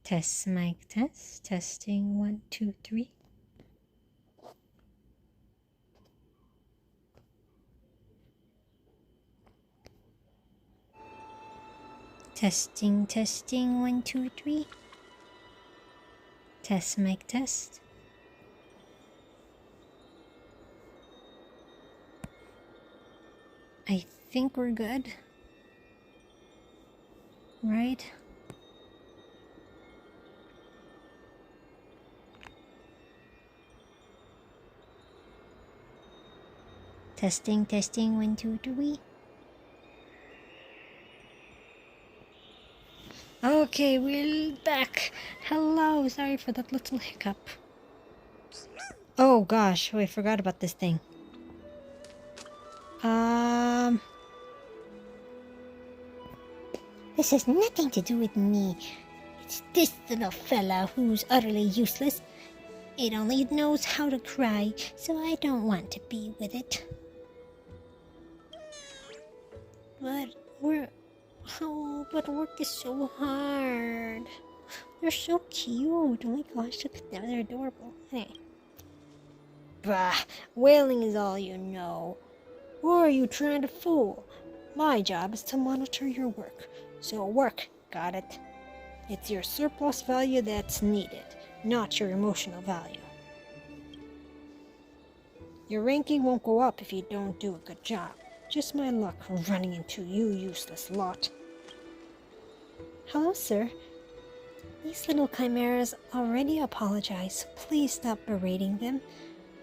Test mic test. Testing 1, 2, 3. Testing 1, 2, 3. Test mic test. I think we're good. Right? Testing 1, 2, 3. Okay, we're back. Hello, sorry for that little hiccup. Oh gosh, I forgot about this thing. This has nothing to do with me. It's this little fella who's utterly useless. It only knows how to cry, so I don't want to be with it. But work is so hard. They're so cute. Oh my gosh, look at them. They're adorable. Hey. Bah, whaling is all you know. Or are you trying to fool? My job is to monitor your work. So work, got it? It's your surplus value that's needed, not your emotional value. Your ranking won't go up if you don't do a good job. Just my luck running into you useless lot. Hello, sir. These little chimeras already apologize. Please stop berating them.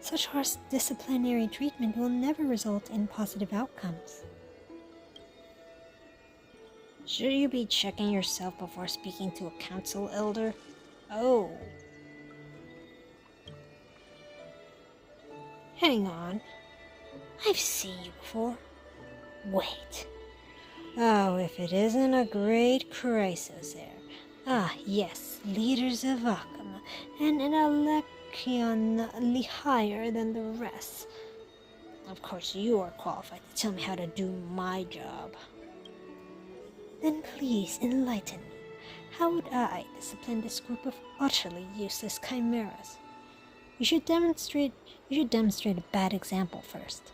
Such harsh disciplinary treatment will never result in positive outcomes. Should you be checking yourself before speaking to a council elder? Oh. Hang on. I've seen you before. Wait. Oh, if it isn't a great crisis there. Ah, yes, leaders of Akama, and an Alekion higher than the rest. Of course, you are qualified to tell me how to do my job. Then please enlighten me. How would I discipline this group of utterly useless chimeras? You should demonstrate a bad example first.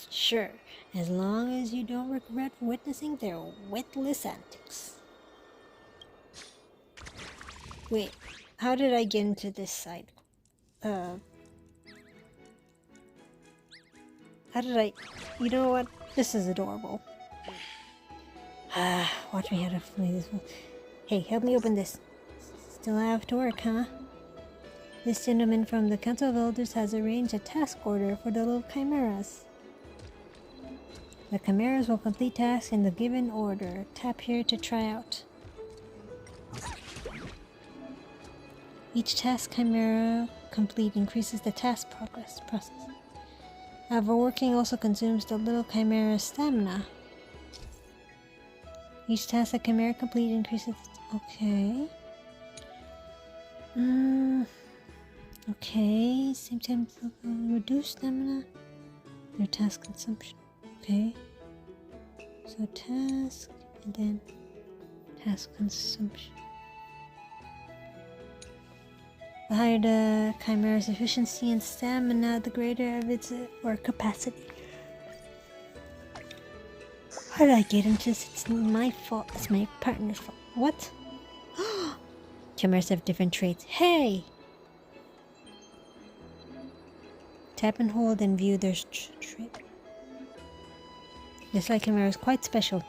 Sure, as long as you don't regret witnessing their witless antics. Wait, how did I get into this site? How did I... You know what? This is adorable. Watch me how to play this one. Hey, help me open this. Still have to work, huh? This gentleman from the Council of Elders has arranged a task order for the little chimeras. The chimeras will complete tasks in the given order. Tap here to try out. Each task chimera complete increases the task progress process. Overworking also consumes the little chimera's stamina. Each task a chimera complete increases... Okay. Okay. Same time reduce stamina. Their task consumption. Okay. So task and then task consumption. The higher the chimera's efficiency and stamina, the greater of its work capacity. How did I get into this? It's my fault. It's my partner's fault. What? Chimeras have different traits. Hey! Tap and hold and view their trait. This light chimera is quite special.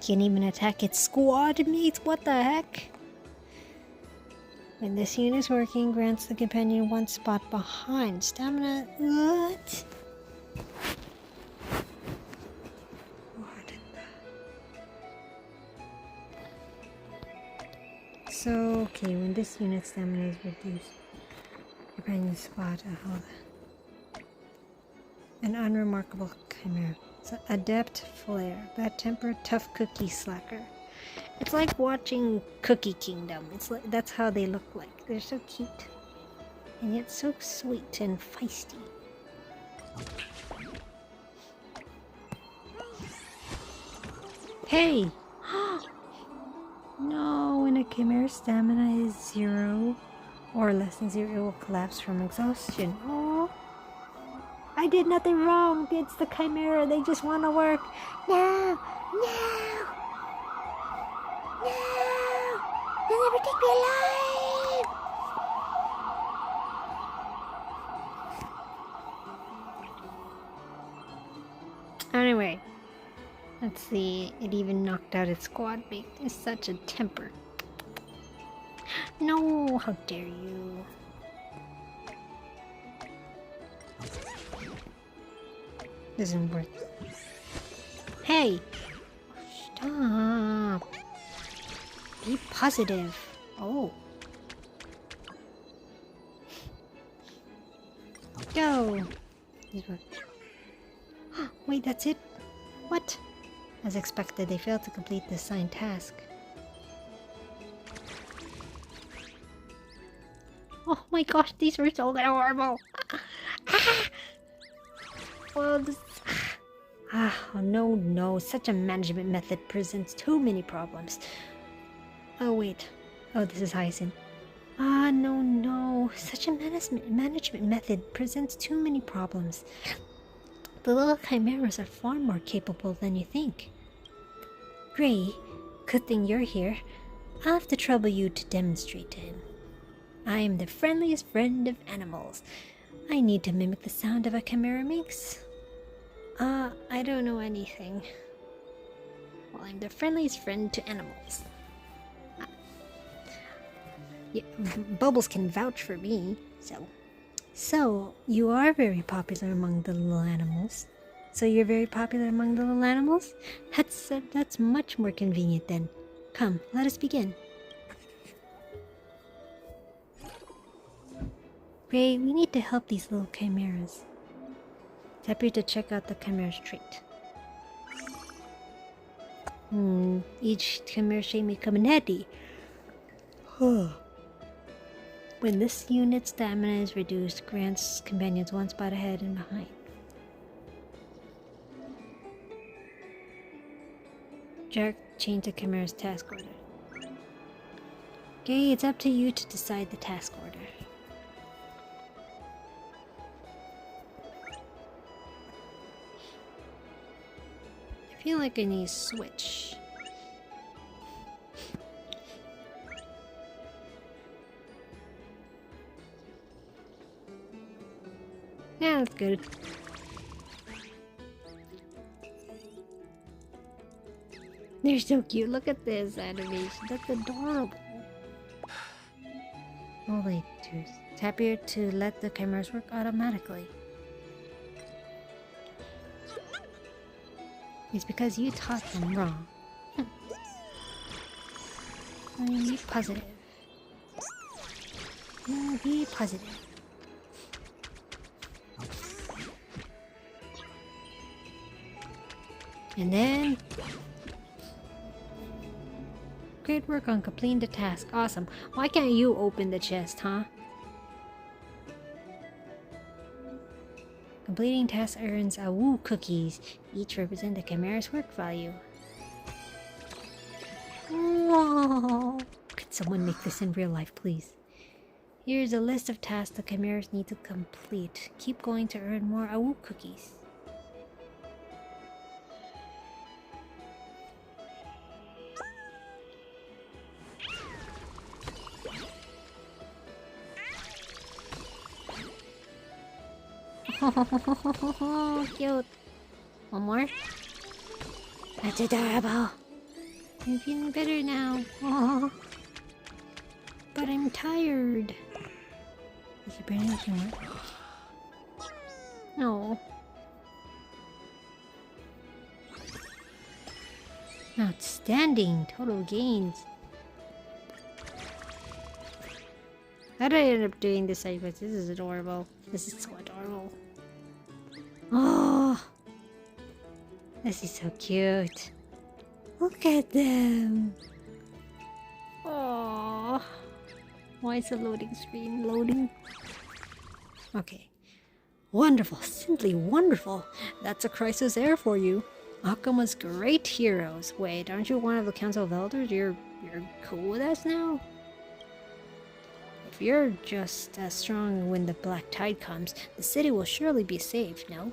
Can't even attack its squad mates. What the heck? When this unit is working, grants the companion one spot behind. Stamina... What? So, okay, when this unit's stamina is reduced, companion spot... hold on. An unremarkable chimera. So, adept flare. Bad temper, tough cookie slacker. It's like watching Cookie Kingdom. It's like that's how they look like. They're so cute. And yet so sweet and feisty. Hey! No, when a chimera's stamina is 0 or less than 0, it will collapse from exhaustion. Oh, I did nothing wrong. It's the chimera. They just want to work. No, no, no. They'll never take me alive. Anyway, let's see. It even knocked out its squad mate. It's such a temper. No, how dare you. Isn't worth it. Hey! Stop! Be positive. Oh. Go! Wait, that's it? What? As expected, they failed to complete the assigned task. Oh my gosh, these were so horrible! Well, this... oh no, such a management method presents too many problems. Oh wait, oh this is Hyacinth. No, such a management method presents too many problems. The little chimeras are far more capable than you think. Gray, good thing you're here. I'll have to trouble you to demonstrate to him. I am the friendliest friend of animals. I need to mimic the sound of a chimera makes. I don't know anything. Well, I'm the friendliest friend to animals. Yeah, Bubbles can vouch for me, so... So, you are very popular among the little animals. So you're very popular among the little animals? That's much more convenient then. Come, let us begin. Ray, we need to help these little chimeras. Tap here to check out the chimera's trait. Each chimera trait may come in handy. When this unit's stamina is reduced, grants companions one spot ahead and behind. Jack, change the chimera's task order. Okay, it's up to you to decide the task order. I feel like I need a switch. Yeah, that's good. They're so cute. Look at this animation. That's adorable. Oh wait, tap here to let the cameras work automatically. It's because you taught them wrong. Be positive. Be positive. And then... Great work on completing the task. Awesome. Why can't you open the chest, huh? Completing task earns a woo cookies. Each represent the chimera's work value. Whoa. Could someone make this in real life, please? Here's a list of tasks the chimeras need to complete. Keep going to earn more awoo cookies. Oh, cute. One more. That's adorable. I'm feeling better now. Oh. But I'm tired. Is he burning anything more? No. Outstanding. Total gains. How did I end up doing this side quest? This is adorable. This is so adorable. Oh, this is so cute. Look at them. Oh, why is the loading screen loading? Okay. Wonderful, simply wonderful. That's a crisis air for you. Akama's great heroes. Wait, aren't you one of the Council of Elders? You're cool with us now? If you're just as strong when the black tide comes, the city will surely be safe, no?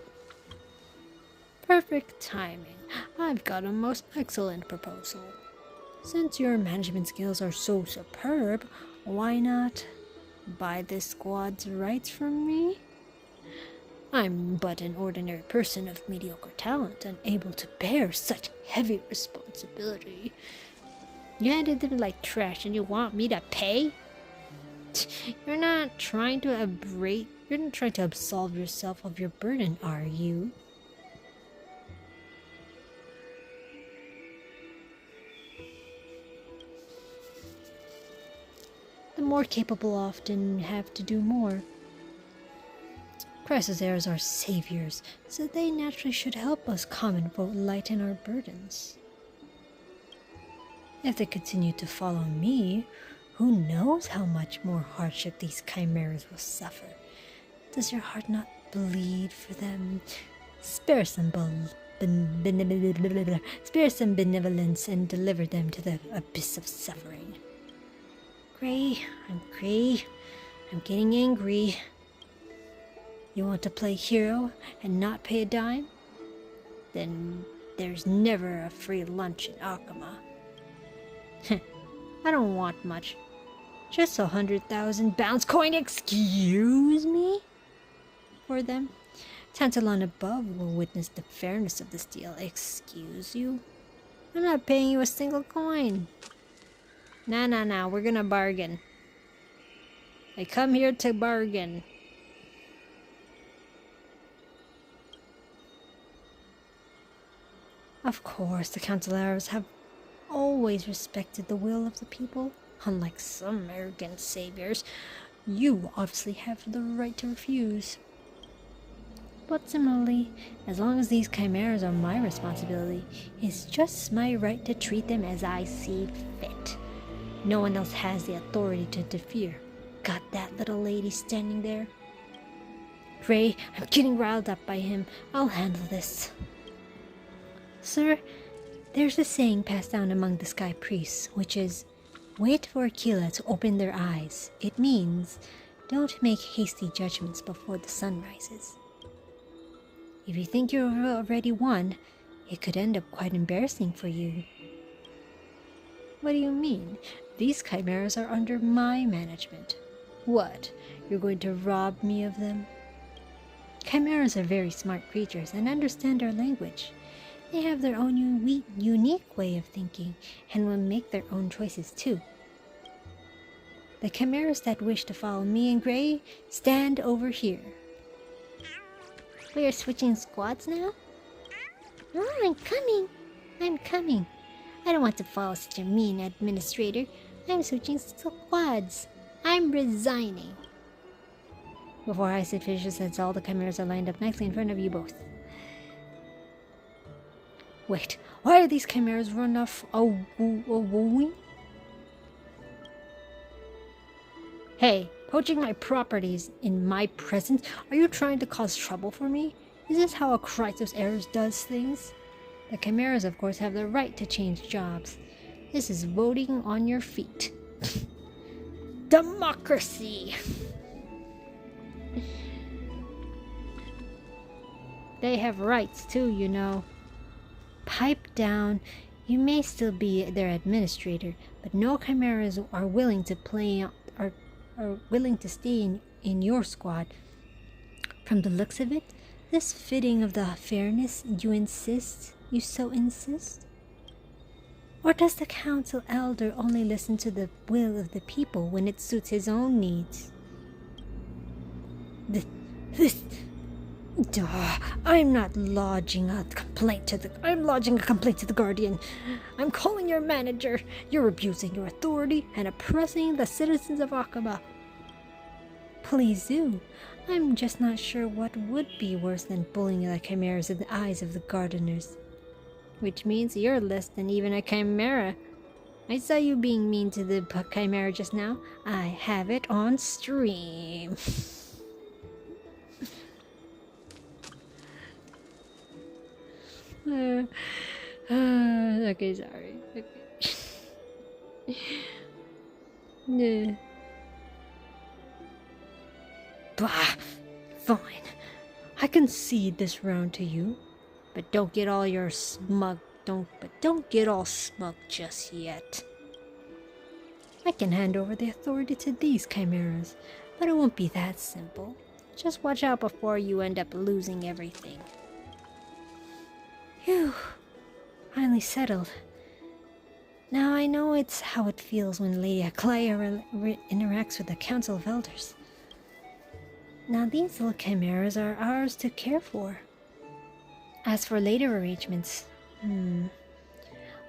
Perfect timing. I've got a most excellent proposal. Since your management skills are so superb, why not buy this squad's rights from me? I'm but an ordinary person of mediocre talent, unable to bear such heavy responsibility. You handed them like trash and you want me to pay? You're not trying to absolve yourself of your burden, are you? The more capable often have to do more. Crisis heirs are saviors, so they naturally should help us common folk lighten our burdens. If they continue to follow me, who knows how much more hardship these chimeras will suffer? Does your heart not bleed for them? Spare some benevolence and deliver them to the abyss of suffering. Gray. I'm getting angry. You want to play hero and not pay a dime? Then there's never a free lunch in Akama. I don't want much. Just 100,000 bounce coin, excuse me? For them. Tantalon above will witness the fairness of this deal. Excuse you? I'm not paying you a single coin. Nah, we're gonna bargain. I come here to bargain. Of course, the Councilors have always respected the will of the people. Unlike some arrogant saviors, you obviously have the right to refuse. But similarly, as long as these chimeras are my responsibility, it's just my right to treat them as I see fit. No one else has the authority to interfere. Got that little lady standing there? Ray, I'm getting riled up by him. I'll handle this. Sir, there's a saying passed down among the Sky Priests, which is, wait for Aquila to open their eyes. It means, don't make hasty judgments before the sun rises. If you think you've already won, it could end up quite embarrassing for you. What do you mean? These chimeras are under my management. What? You're going to rob me of them? Chimeras are very smart creatures and understand our language. They have their own unique way of thinking and will make their own choices too. The chimeras that wish to follow me and Gray, stand over here. We are switching squads now? Oh, I'm coming. I don't want to follow such a mean administrator. I'm switching squads. I'm resigning. Before Isid finishes, says all the chimeras are lined up nicely in front of you both. Wait, why are these chimeras run off a wooing? Hey, poaching my properties in my presence? Are you trying to cause trouble for me? Is this how a Crisis Heir does things? The chimeras, of course, have the right to change jobs. This is voting on your feet. Democracy! They have rights too, you know. Pipe down. You may still be their administrator, but no chimeras are willing to stay in your squad. From the looks of it, this fitting of the fairness you so insist? Or does the council elder only listen to the will of the people when it suits his own needs? I'm lodging a complaint to the Guardian. I'm calling your manager. You're abusing your authority and oppressing the citizens of Akama. Please do. I'm just not sure what would be worse than bullying the chimeras in the eyes of the gardeners. Which means you're less than even a chimera. I saw you being mean to the chimera just now. I have it on stream. Okay, sorry. Okay. Nah. Bah! Fine. I concede this round to you. But don't get all smug just yet. I can hand over the authority to these chimeras, but it won't be that simple. Just watch out before you end up losing everything. Phew. Finally settled. Now I know it's how it feels when Lady Aklaya interacts with the Council of Elders. Now these little chimeras are ours to care for. As for later arrangements,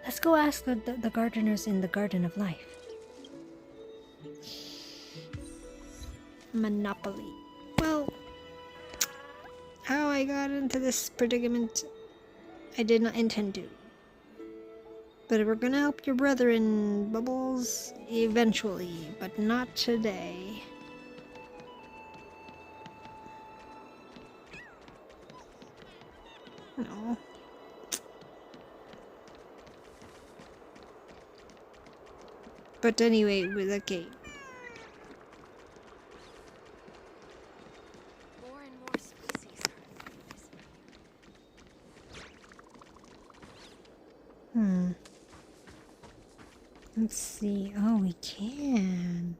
let's go ask the gardeners in the Garden of Life. Monopoly. Well, how I got into this predicament, I did not intend to. But we're gonna help your brother in Bubbles eventually, but not today. No. But anyway, with a gate. More and more species are. Let's see. Oh, we can.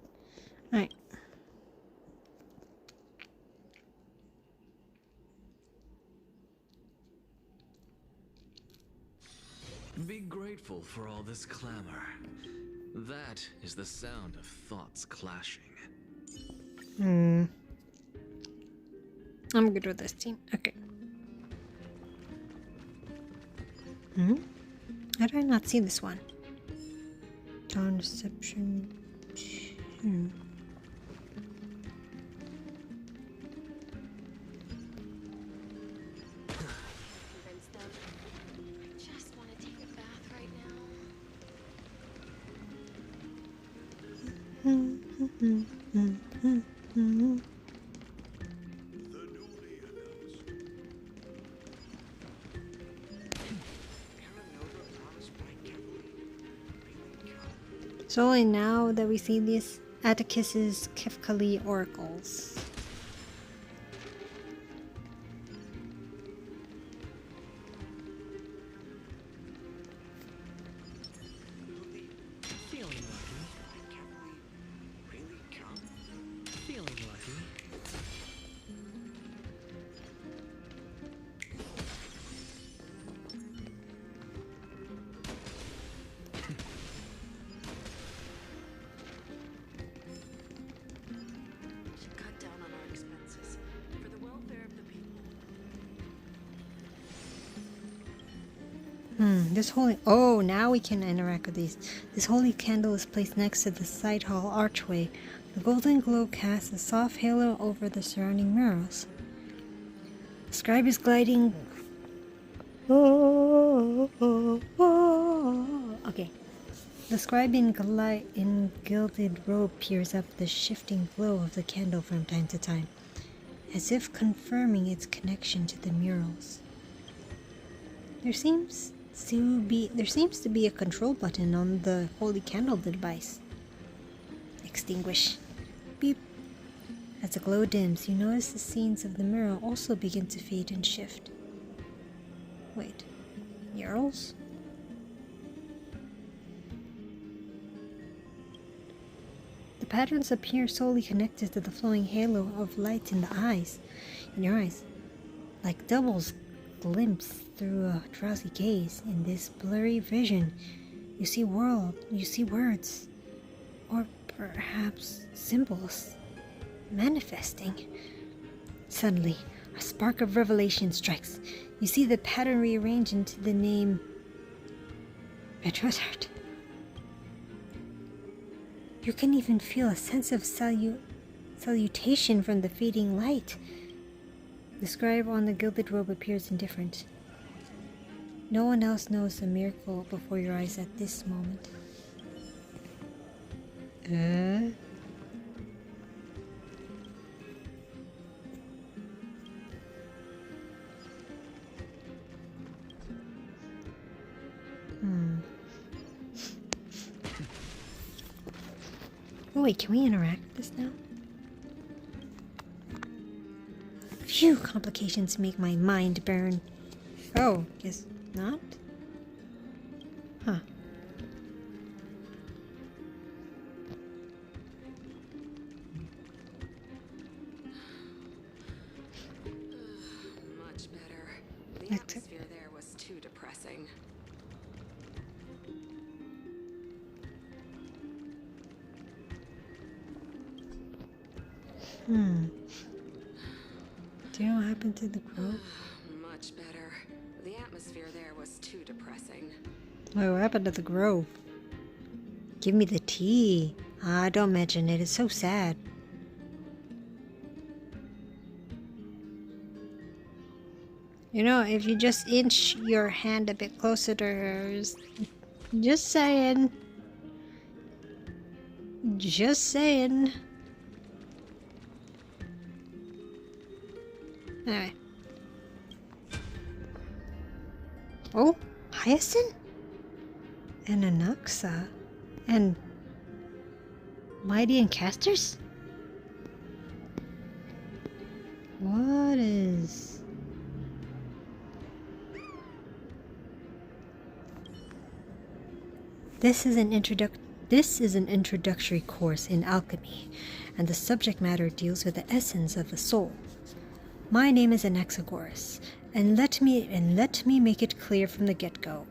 Alright. Be grateful for all this clamor. That is the sound of thoughts clashing. I'm good with this team. Okay. How do I not see this one? Dawn Deception 2. Convince them. I just want to take a bath right now. It's only now that we see these Atticus's Kefkali oracles. Feeling lucky. Really come? Feeling lucky. Should cut down on our expenses for the welfare of the people. This holy... Oh, now we can interact with these. This holy candle is placed next to the side hall archway. The golden glow casts a soft halo over the surrounding murals. The scribe is gliding... Okay. The scribe in gilded robe peers up the shifting glow of the candle from time to time, as if confirming its connection to the murals. There seems to be a control button on the holy candle device. Extinguish. Beep. As the glow dims, you notice the scenes of the mural also begin to fade and shift. Wait, murals? The patterns appear solely connected to the flowing halo of light in your eyes, like doubles glimpse through a drowsy gaze. In this blurry vision, you see words, or perhaps symbols, manifesting. Suddenly, a spark of revelation strikes. You see the pattern rearranged into the name Retrosart. You can even feel a sense of salutation from the fading light. The scribe on the gilded robe appears indifferent. No one else knows the miracle before your eyes at this moment. Oh wait, can we interact with this now? Phew, complications make my mind burn. Oh, guess not? Huh. Much better. The That's it. atmosphere there was too depressing. Do you know what happened to the grove? Much better. The atmosphere there was too depressing. Wait, what happened to the grove? Give me the tea. Ah, don't mention it. It's so sad. You know, if you just inch your hand a bit closer to hers. Just saying. Just saying. Anyway. Oh, Hyacinth? And Anaxa. And Mighty and Casters? What is... This is an introductory course in alchemy, and the subject matter deals with the essence of the soul. My name is Anaxagoras, and let me make it clear from the get-go.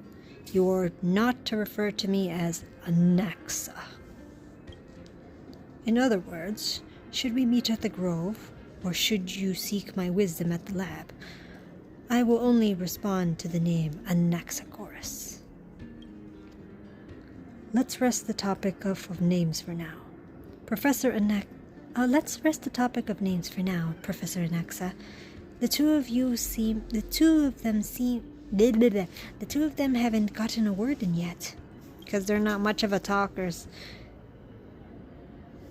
You're not to refer to me as Anaxa. In other words, should we meet at the grove, or should you seek my wisdom at the lab, I will only respond to the name Anaxagoras. Let's rest the topic of names for now. Professor Anaxa. Let's rest the topic of names for now, Professor Anaxa. The two of them haven't gotten a word in yet, because they're not much of a talkers.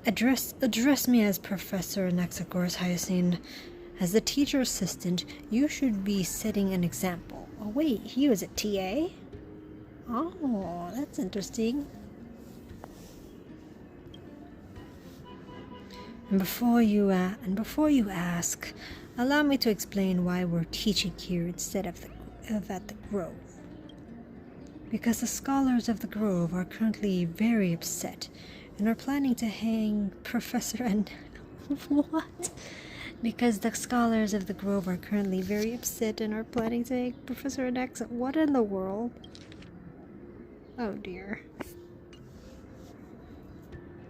Address me as Professor Anaxagoras Hyacinth. As the teacher assistant, you should be setting an example. Oh wait, he was a TA? Oh, that's interesting. And before you ask, allow me to explain why we're teaching here instead of at the Grove. Because the scholars of the Grove are currently very upset and are planning to hang Professor and what? Because the scholars of the Grove are currently very upset and are planning to hang Professor Anaxa. What in the world? Oh dear.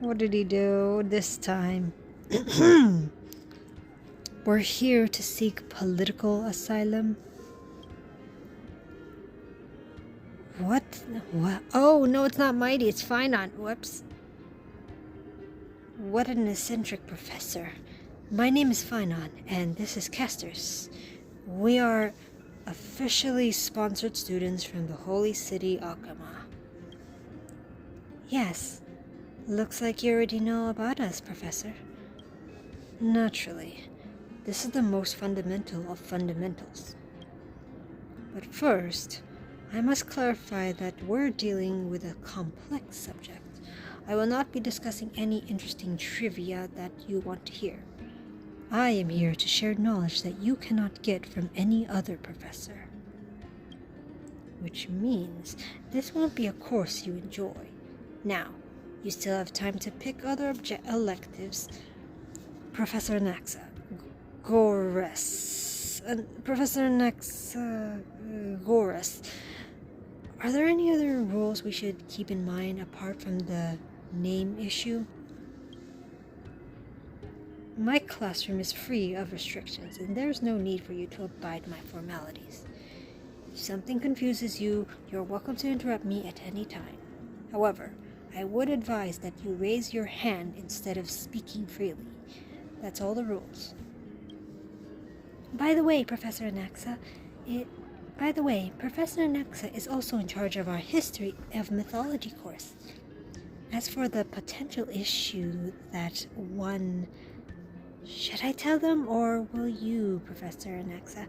What did he do this time? We're here to seek political asylum. What? Oh, no, it's not Mighty, it's Finon. Whoops. What an eccentric professor. My name is Finon, and this is Casters. We are officially sponsored students from the holy city Akama. Yes, looks like you already know about us, Professor. Naturally, this is the most fundamental of fundamentals. But first, I must clarify that we're dealing with a complex subject. I will not be discussing any interesting trivia that you want to hear. I am here to share knowledge that you cannot get from any other professor. Which means this won't be a course you enjoy. Now, you still have time to pick other electives. Professor Professor Anaxagoras. Are there any other rules we should keep in mind apart from the name issue? My classroom is free of restrictions, and there's no need for you to abide by formalities. If something confuses you, you're welcome to interrupt me at any time. However, I would advise that you raise your hand instead of speaking freely. That's all the rules. By the way, Professor Anaxa is also in charge of our History of Mythology course. As for the potential issue that one... Should I tell them, or will you, Professor Anaxa?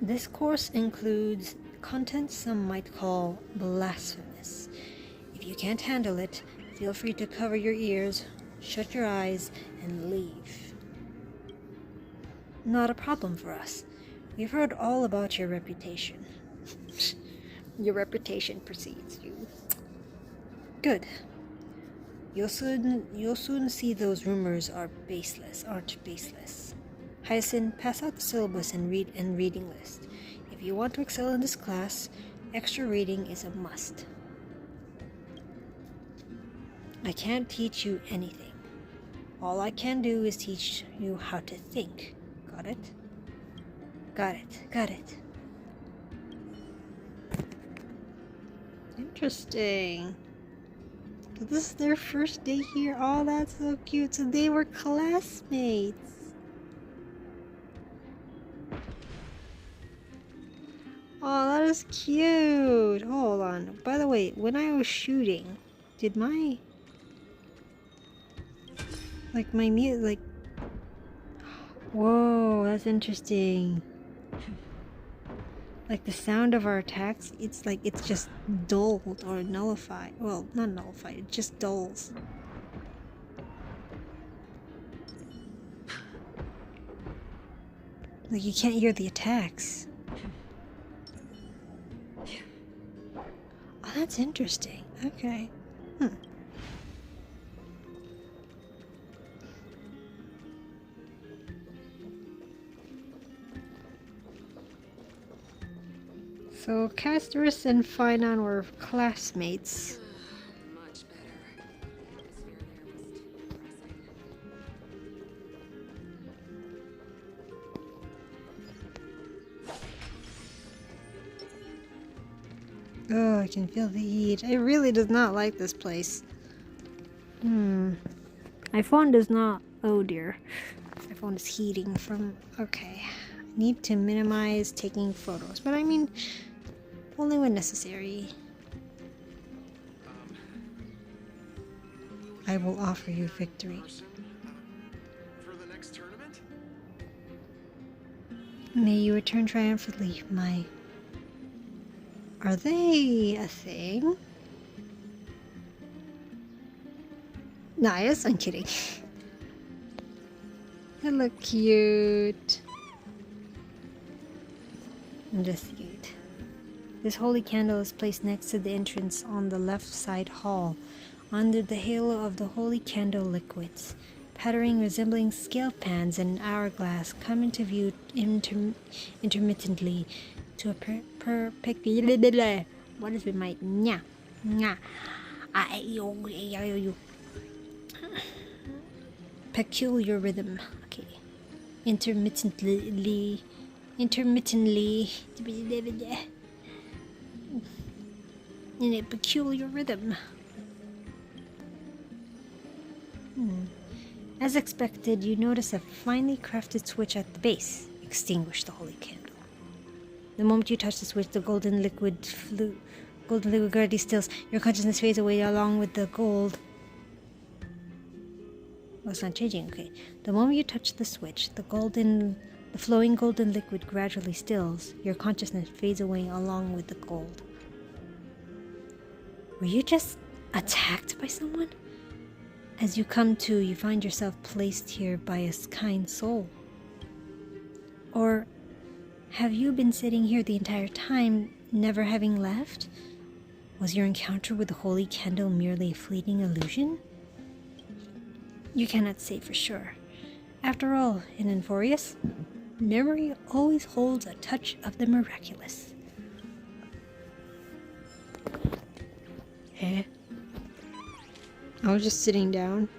This course includes content some might call blasphemous. If you can't handle it, Feel free to cover your ears, shut your eyes, and leave. Not a problem for us. We've heard all about your reputation. Your reputation precedes you. Good. You'll soon see those rumors aren't baseless. Hyacinth, pass out the syllabus and reading list. If you want to excel in this class, extra reading is a must. I can't teach you anything. All I can do is teach you how to think. Got it? Got it. Interesting. So this is their first day here. Oh, that's so cute. So they were classmates. Oh, that is cute. Hold on. By the way, when I was shooting, did my music, whoa, that's interesting. Like the sound of our attacks, it's just dulled or nullified. Well, not nullified, it just dulls. Like you can't hear the attacks. Oh, that's interesting. Okay. So Castorus and Finon were classmates. Much better. The atmosphere there was too depressing. Oh, I can feel the heat. I really does not like this place. My phone does not. Oh dear. My phone is heating from. Okay. I need to minimize taking photos, but I mean, only when necessary. I will offer you victory. For the next tournament? May you return triumphantly, my. Are they a thing? Nice, I'm kidding. They look cute. Investigate. This holy candle is placed next to the entrance on the left side hall, under the halo of the holy candle liquids. Pattering resembling scale pans and an hourglass come into view intermittently to a perpendicular. What is with my peculiar rhythm. Okay. Intermittently in a peculiar rhythm. As expected, you notice a finely crafted switch at the base. Extinguish the holy candle. The moment you touch the switch, the golden liquid gradually stills. Your consciousness fades away along with the gold. Oh, it's not changing. Okay. The moment you touch the switch, the flowing golden liquid gradually stills. Your consciousness fades away along with the gold. Were you just attacked by someone? As you come to, you find yourself placed here by a kind soul. Or have you been sitting here the entire time, never having left? Was your encounter with the holy candle merely a fleeting illusion? You cannot say for sure. After all, in Enforius, memory always holds a touch of the miraculous. Eh? I was just sitting down.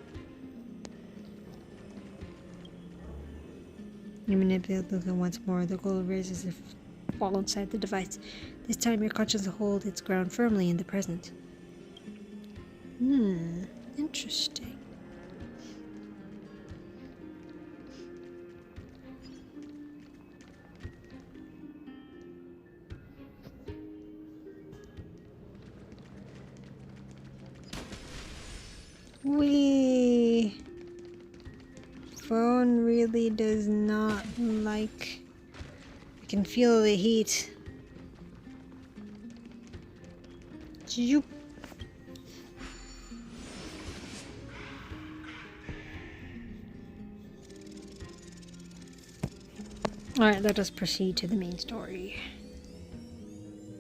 You manipulate the liquid once more. The gold raises if fall inside the device. This time your conscience holds its ground firmly in the present. Interesting. Phone really does not like. I can feel the heat. Alright, let us proceed to the main story.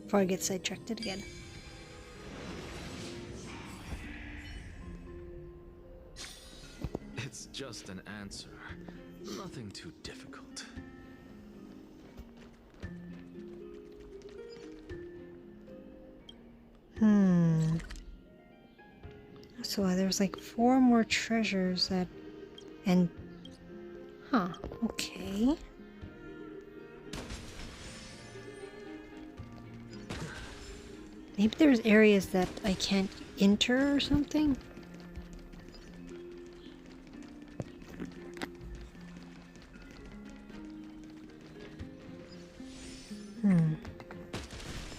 Before I get sidetracked again. It's just an answer. Nothing too difficult. So there's like 4 more treasures that... And... Huh, okay. Maybe there's areas that I can't enter or something?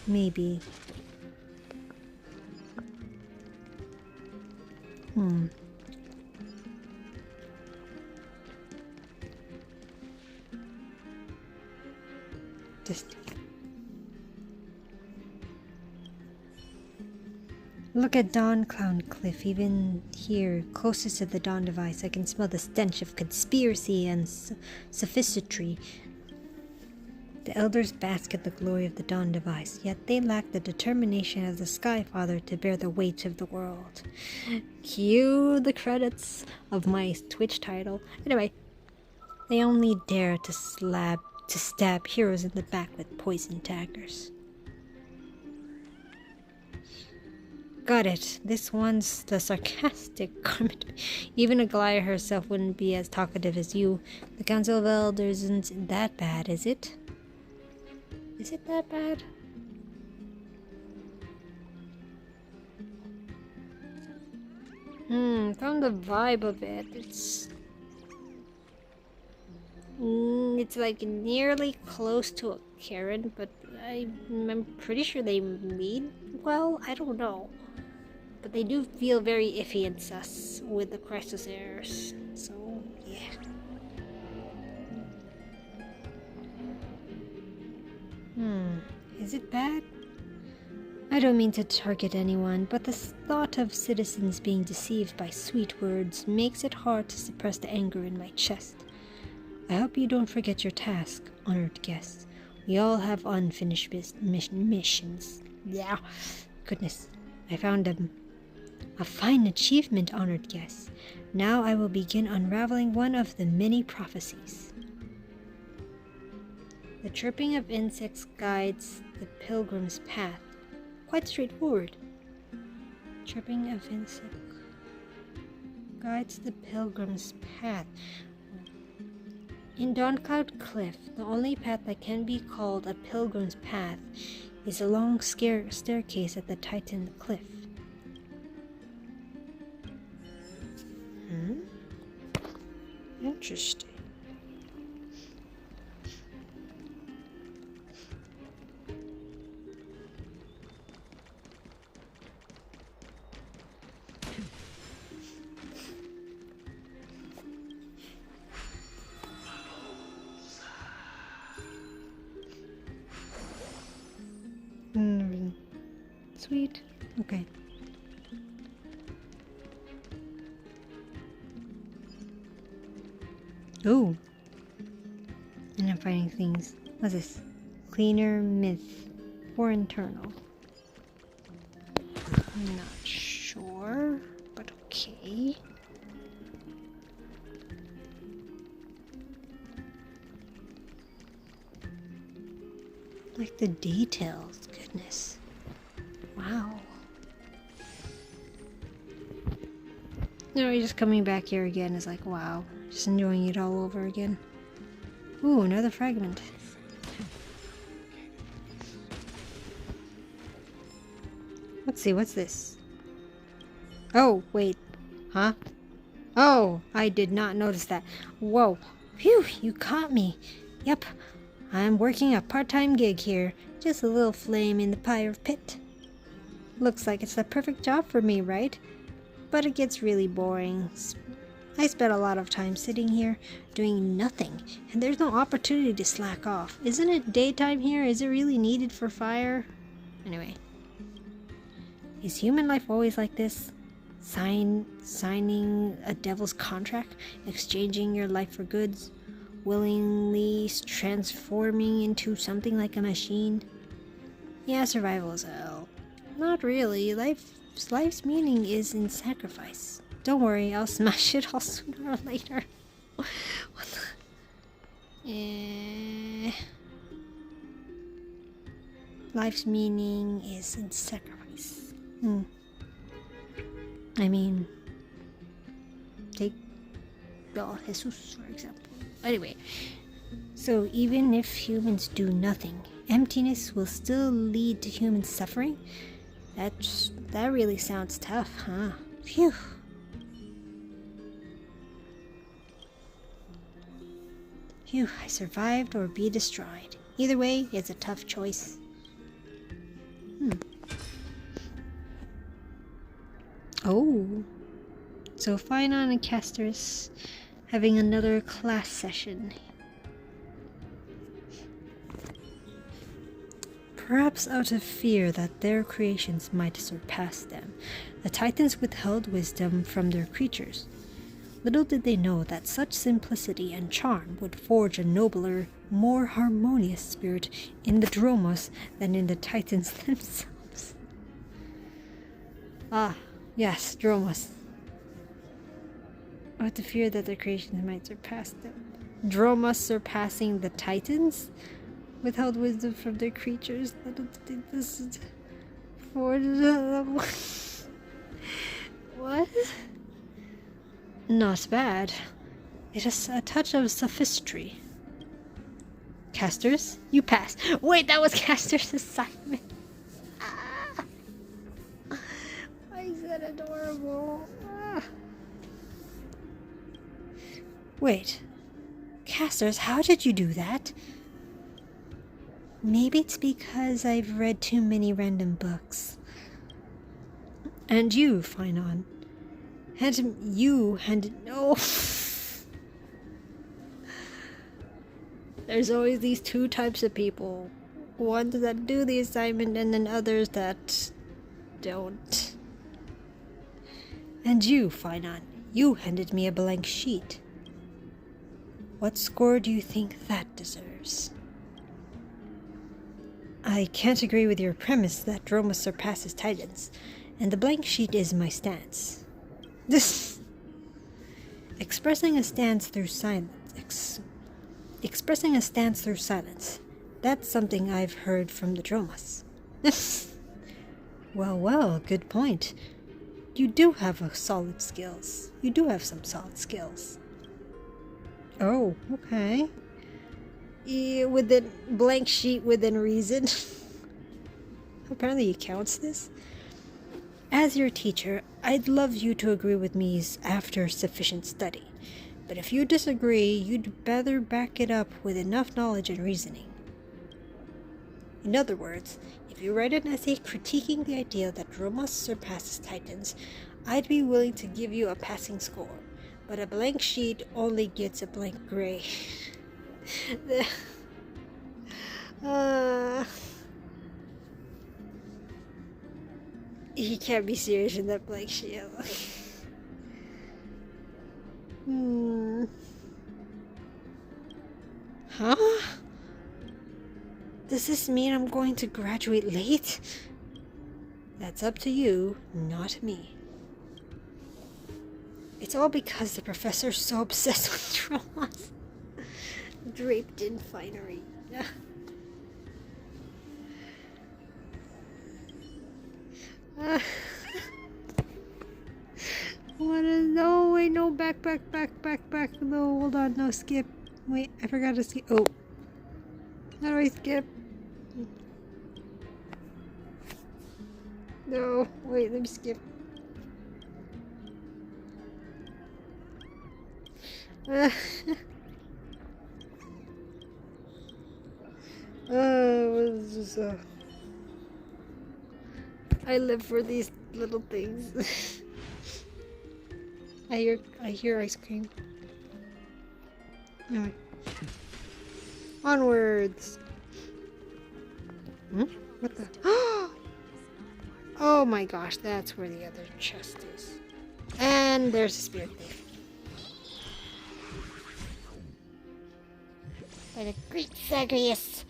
Maybe. Just look at Dawn Clown Cliff. Even here, closest to the Dawn device, I can smell the stench of conspiracy and sophistry. The elders bask in the glory of the Dawn device, yet they lack the determination of the Sky Father to bear the weight of the world. Cue the credits of my Twitch title. Anyway, they only dare to stab heroes in the back with poison daggers. Got it. This one's the sarcastic garment. Even Aglaya herself wouldn't be as talkative as you. The Council of Elders isn't that bad, is it? Is it that bad? From the vibe of it, it's like nearly close to a Karen, but I'm pretty sure they mean well. I don't know, but they do feel very iffy and sus with the crisis errors. So yeah. Is it bad? I don't mean to target anyone, but the thought of citizens being deceived by sweet words makes it hard to suppress the anger in my chest. I hope you don't forget your task, honored guests. We all have unfinished missions. Yeah, goodness, I found a fine achievement, honored guests. Now I will begin unraveling one of the many prophecies. The chirping of insects guides the pilgrim's path. Quite straightforward. Chirping of insect guides the pilgrim's path. In Dawncloud Cliff, the only path that can be called a pilgrim's path is a long staircase at the Titan Cliff. Interesting. Sweet. Okay. Ooh. And I'm finding things. What's this? Cleaner myth. Or internal. I'm not sure, but okay. Like the details, goodness. Wow. You know, just coming back here again is like, wow. Just enjoying it all over again. Ooh, another fragment. Let's see, what's this? Oh, wait. Huh? Oh, I did not notice that. Whoa. Phew, you caught me. Yep. I'm working a part-time gig here. Just a little flame in the fire pit. Looks like it's the perfect job for me, right? But it gets really boring. I spent a lot of time sitting here doing nothing, and there's no opportunity to slack off. Isn't it daytime here? Is it really needed for fire? Anyway. Is human life always like this? Signing a devil's contract? Exchanging your life for goods? willingly transforming into something like a machine? Yeah, survival is hell. Not really. Life's meaning is in sacrifice. Don't worry, I'll smash it all sooner or later. What the? Life's meaning is in sacrifice. I mean, take Jesus, for example. Anyway, so even if humans do nothing, emptiness will still lead to human suffering? That really sounds tough, huh? Phew. Phew, I survived or be destroyed. Either way, it's a tough choice. Oh. So Phynon and Castor's having another class session. Perhaps out of fear that their creations might surpass them, the Titans withheld wisdom from their creatures. Little did they know that such simplicity and charm would forge a nobler, more harmonious spirit in the Dromos than in the Titans themselves. Ah, yes, Dromos. Out of fear that their creations might surpass them. Dromos surpassing the Titans? Withheld wisdom from their creatures. This is for what? Not bad. It is a touch of sophistry. Castor's, you pass. Wait, that was Castor's assignment. Ah. Why is that adorable? Ah. Wait, Castor's, how did you do that? Maybe it's because I've read too many random books. And you, Phynon. No. There's always these two types of people. Ones that do the assignment and then others that don't. And you, Phynon. You handed me a blank sheet. What score do you think that deserves? I can't agree with your premise that Dromos surpasses Titans, and the blank sheet is my stance. Expressing a stance through silence. That's something I've heard from the Dromos. Well, good point. You do have some solid skills. Oh, okay. Within blank sheet within reason. Apparently he counts this. As your teacher, I'd love you to agree with me after sufficient study. But if you disagree, you'd better back it up with enough knowledge and reasoning. In other words, if you write an essay critiquing the idea that Dromos surpasses Titans, I'd be willing to give you a passing score. But a blank sheet only gets a blank gray. He can't be serious in that blank sheet. Huh? Does this mean I'm going to graduate late? That's up to you, not me. It's all because the professor's so obsessed with Dromos. Draped in finery. No, wait, no, back. No, hold on, no, skip. Wait, I forgot to skip. Oh. How do I skip? No, wait, let me skip. I live for these little things. I hear ice cream. No. Onwards. What the? Oh my gosh, that's where the other chest is. And there's a spirit thief. for the great Zagreus.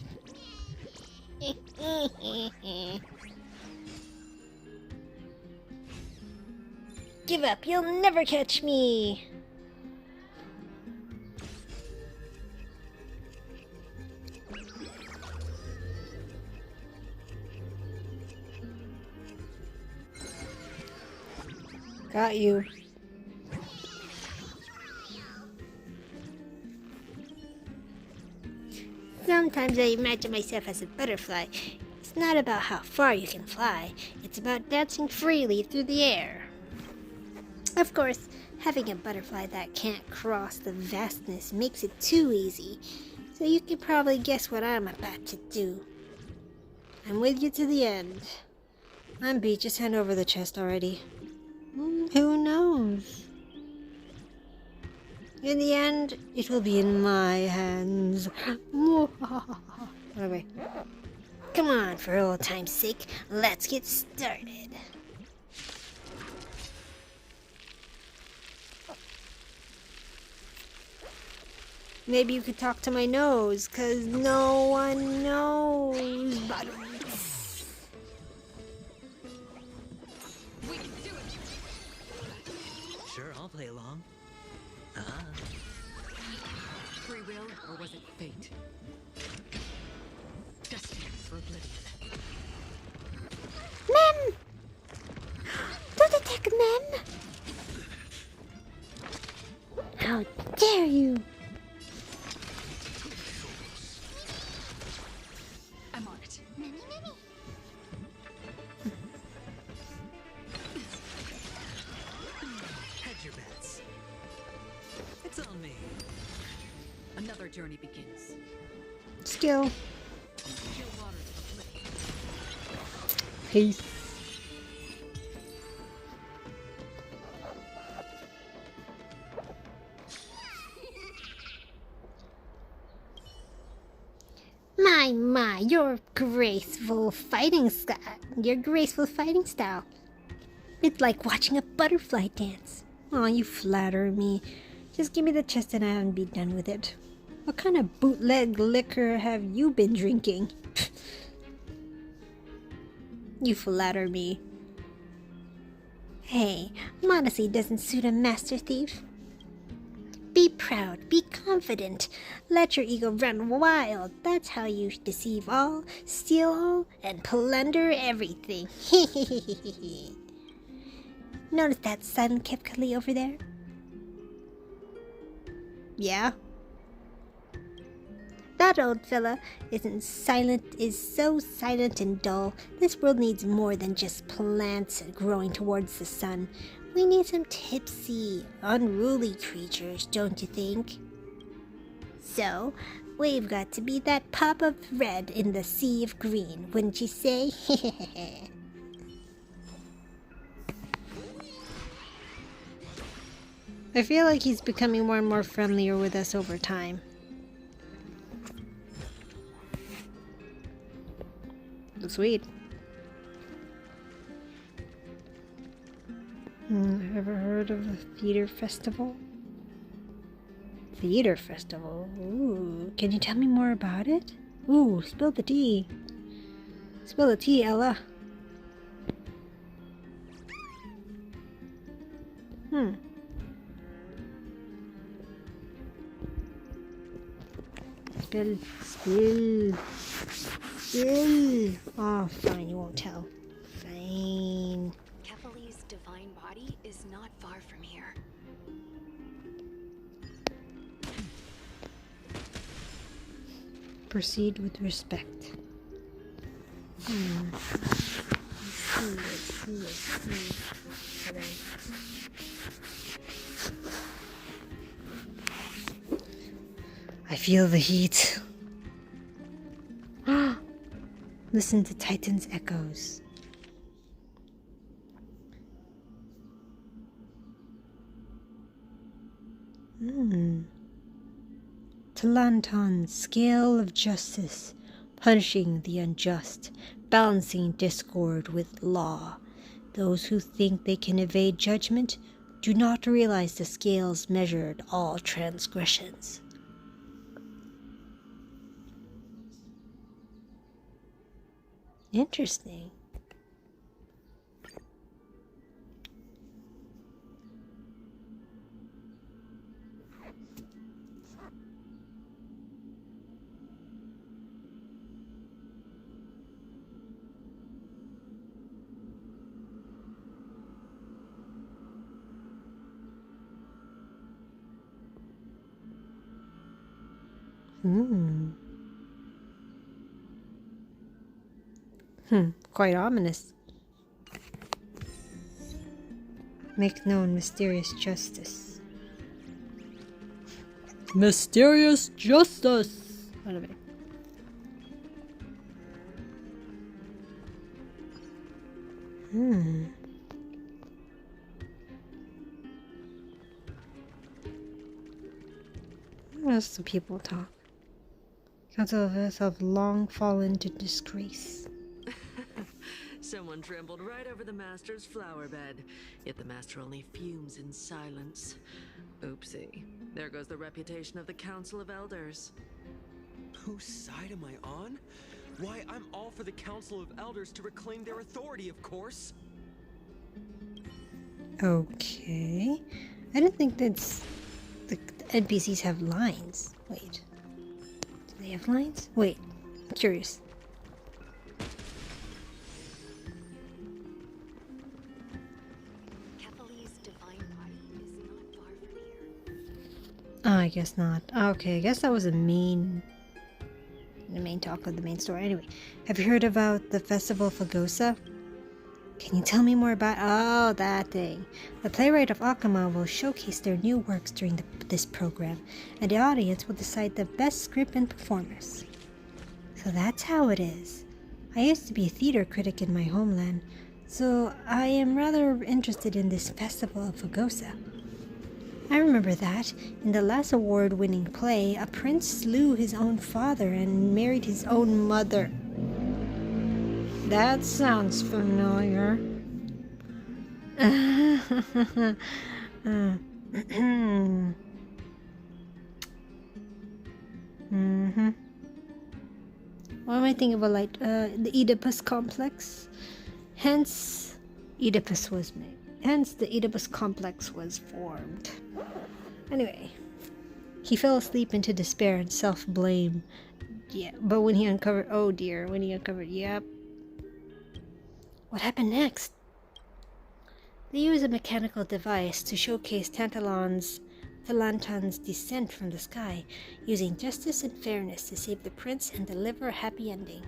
Give up, you'll never catch me. Got you. Sometimes I imagine myself as a butterfly. It's not about how far you can fly, it's about dancing freely through the air. Of course, having a butterfly that can't cross the vastness makes it too easy, so you can probably guess what I'm about to do. I'm with you to the end. I'm beat, just hand over the chest already. Who knows? In the end, it will be in my hands. Anyway, come on, for old time's sake, let's get started. Maybe you could talk to my nose, 'cause no one knows buttons. Sure, I'll play along. Free will, or was it fate? Destined for oblivion. Mem! Don't attack Mem! How dare you! I'm on it. Hedge your bets. It's on me. Another journey begins. Skill. Still waters of oblivion. Peace. My, your graceful fighting style. Your graceful fighting style. It's like watching a butterfly dance. Aw, you flatter me. Just give me the chest and I'll be done with it. What kind of bootleg liquor have you been drinking? You flatter me. Hey, modesty doesn't suit a master thief. Be proud, be confident. Let your ego run wild. That's how you deceive all, steal all, and plunder everything. Notice that sun Kipkali over there? Yeah? That old fella is so silent and dull. This world needs more than just plants growing towards the sun. We need some tipsy, unruly creatures, don't you think? So, we've got to be that pop of red in the sea of green, wouldn't you say? I feel like he's becoming more and more friendlier with us over time. Sweet. Ever heard of a theater festival? Theater festival? Ooh, can you tell me more about it? Ooh, spill the tea. Spill the tea, Ella. Spill. Oh, fine, you won't tell. Fine. Kepali's divine body is not far from here. Proceed with respect. Let's see. Hold on. I feel the heat. Listen to Titan's echoes. Talanton, scale of justice, punishing the unjust, balancing discord with law. Those who think they can evade judgment do not realize the scales measured all transgressions. Interesting. Quite ominous. Make known mysterious justice. Mysterious justice! I love it. What else do people talk? Council of us have long fallen to disgrace. Someone trampled right over the master's flower bed, yet the master only fumes in silence. Oopsie. There goes the reputation of the Council of Elders. Whose side am I on? Why, I'm all for the Council of Elders to reclaim their authority, of course. Okay. I don't think that's... The NPCs have lines. Wait. Do they have lines? Wait. I'm curious. Kepali's divine body is not far from here. Oh, I guess not. Okay, I guess that was the main talk of the main story. Anyway, have you heard about the Festival of Fagosa? Can you tell me more about... Oh, that thing. The playwright of Akama will showcase their new works during this program, and the audience will decide the best script and performers. So that's how it is. I used to be a theater critic in my homeland, so I am rather interested in this Festival of Fagosa. I remember that, in the last award-winning play, a prince slew his own father and married his own mother. That sounds familiar. What am I thinking about? Like the Oedipus complex. Hence, Oedipus was made. Hence, the Oedipus complex was formed. Anyway, he fell asleep into despair and self-blame. Yeah, but when he uncovered, oh dear, when he uncovered, yep. What happened next? They use a mechanical device to showcase Talantan's descent from the sky, using justice and fairness to save the prince and deliver a happy ending.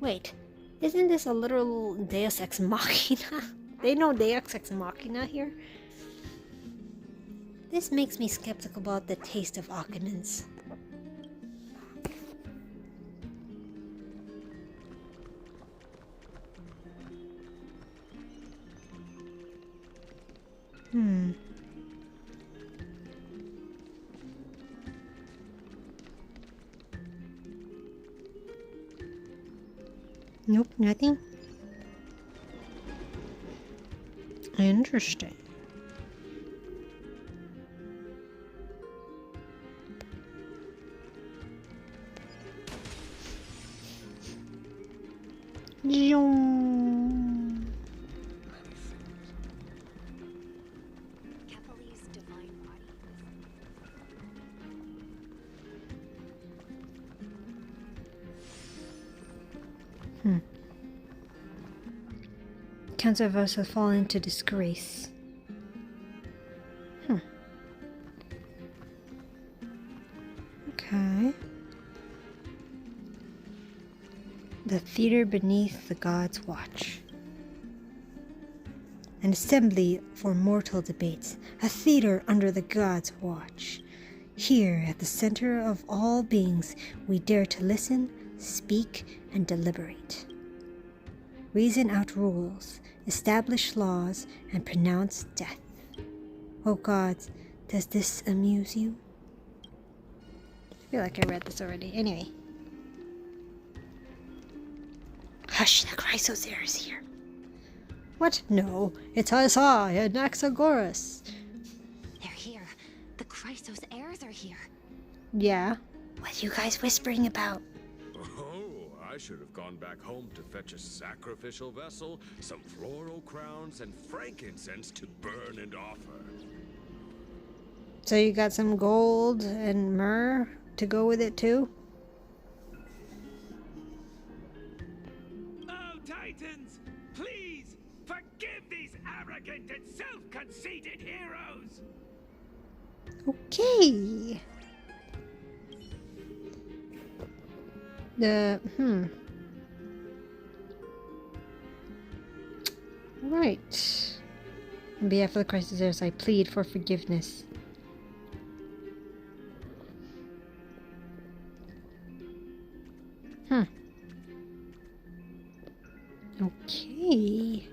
Wait, isn't this a literal Deus Ex Machina? They know Deus Ex Machina here? This makes me skeptical about the taste of Akanins. Nope, nothing. Interesting. Kepali's divine body Council of us have fallen into disgrace. Okay. The theater beneath the gods' watch. An assembly for mortal debates. A theater under the gods' watch. Here, at the center of all beings, we dare to listen, speak, and deliberate. Reason out rules, establish laws, and pronounce death. Oh gods, does this amuse you? I feel like I read this already. Anyway. Hush, the Chrysosaur is here. What? No, it's I and Anaxagoras. They're here. The Chrysos heirs are here. Yeah. What are you guys whispering about? Oh, I should have gone back home to fetch a sacrificial vessel, some floral crowns, and frankincense to burn and offer. So you got some gold and myrrh to go with it too? Oh, Titans! Please, forgive these arrogant and self-conceited heroes! Okay. Right. On behalf of the Chrysosers, I plead for forgiveness. Okay.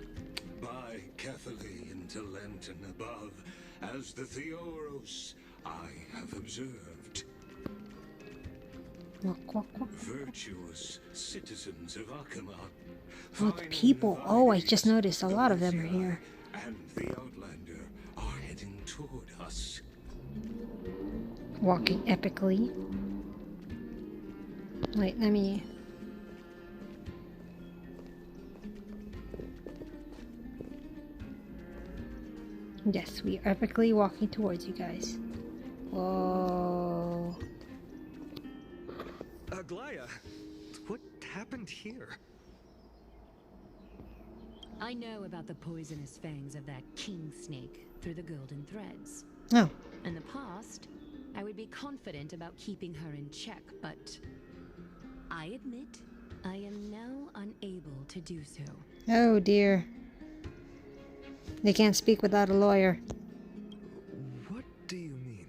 By Catholic into Lenten above, as the Theoros I have observed. Walk, walk, walk. Virtuous citizens of Akama. Oh, the people. Oh, I just noticed a lot of them are here. And the Outlander are heading toward us. Walking epically. Wait, let me... Yes, we are epically walking towards you guys. Whoa. Aglaya, what happened here? I know about the poisonous fangs of that king snake through the golden threads. Oh. In the past, I would be confident about keeping her in check, but I admit I am now unable to do so. Oh dear. They can't speak without a lawyer. What do you mean?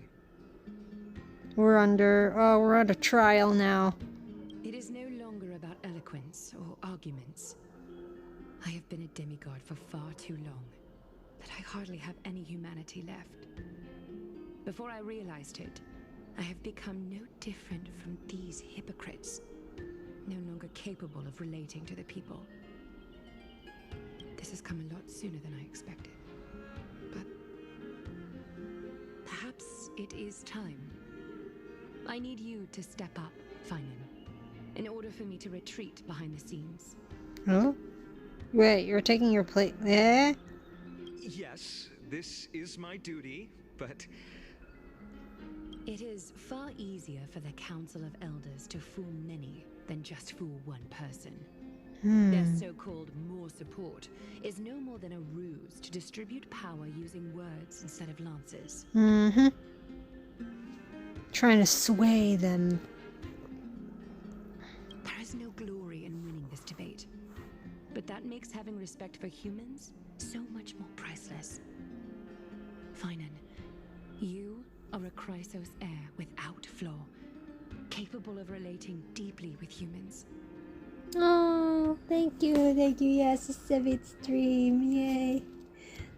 We're under trial now. It is no longer about eloquence or arguments. I have been a demigod for far too long, that I hardly have any humanity left. Before I realized it, I have become no different from these hypocrites, no longer capable of relating to the people. This has come a lot sooner than I expected. But perhaps it is time. I need you to step up, Finan, in order for me to retreat behind the scenes. Oh? Wait, you're taking your place. Eh? Yes, this is my duty, but... It is far easier for the Council of Elders to fool many than just fool one person. Their so-called more support is no more than a ruse to distribute power using words instead of lances. Mm-hmm. Trying to sway them. There is no glory in winning this debate, but that makes having respect for humans so much more priceless. Finan, you are a Chrysos heir without flaw, capable of relating deeply with humans. Oh, thank you, yes, a 7th stream, yay.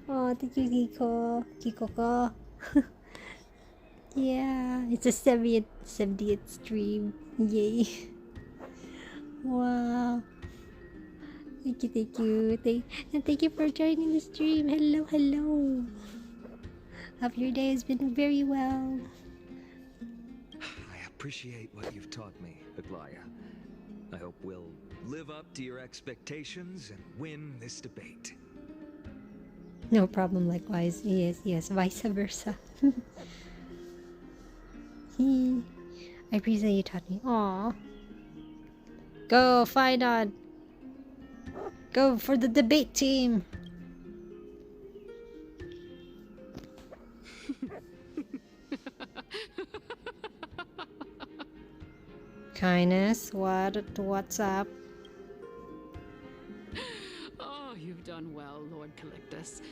Oh, thank you, Kiko ko. Yeah, it's a 70th stream, yay. Wow. Thank you, and thank you for joining the stream. Hello. Hope your day has been very well. I appreciate what you've taught me, Aglaya. I hope we'll live up to your expectations and win this debate. No problem, likewise. Yes, vice versa. I appreciate you taught me. Aww. Go, Finan. Go for the debate team. Kindness, what's up? Oh, you've done well, Lord Calictus.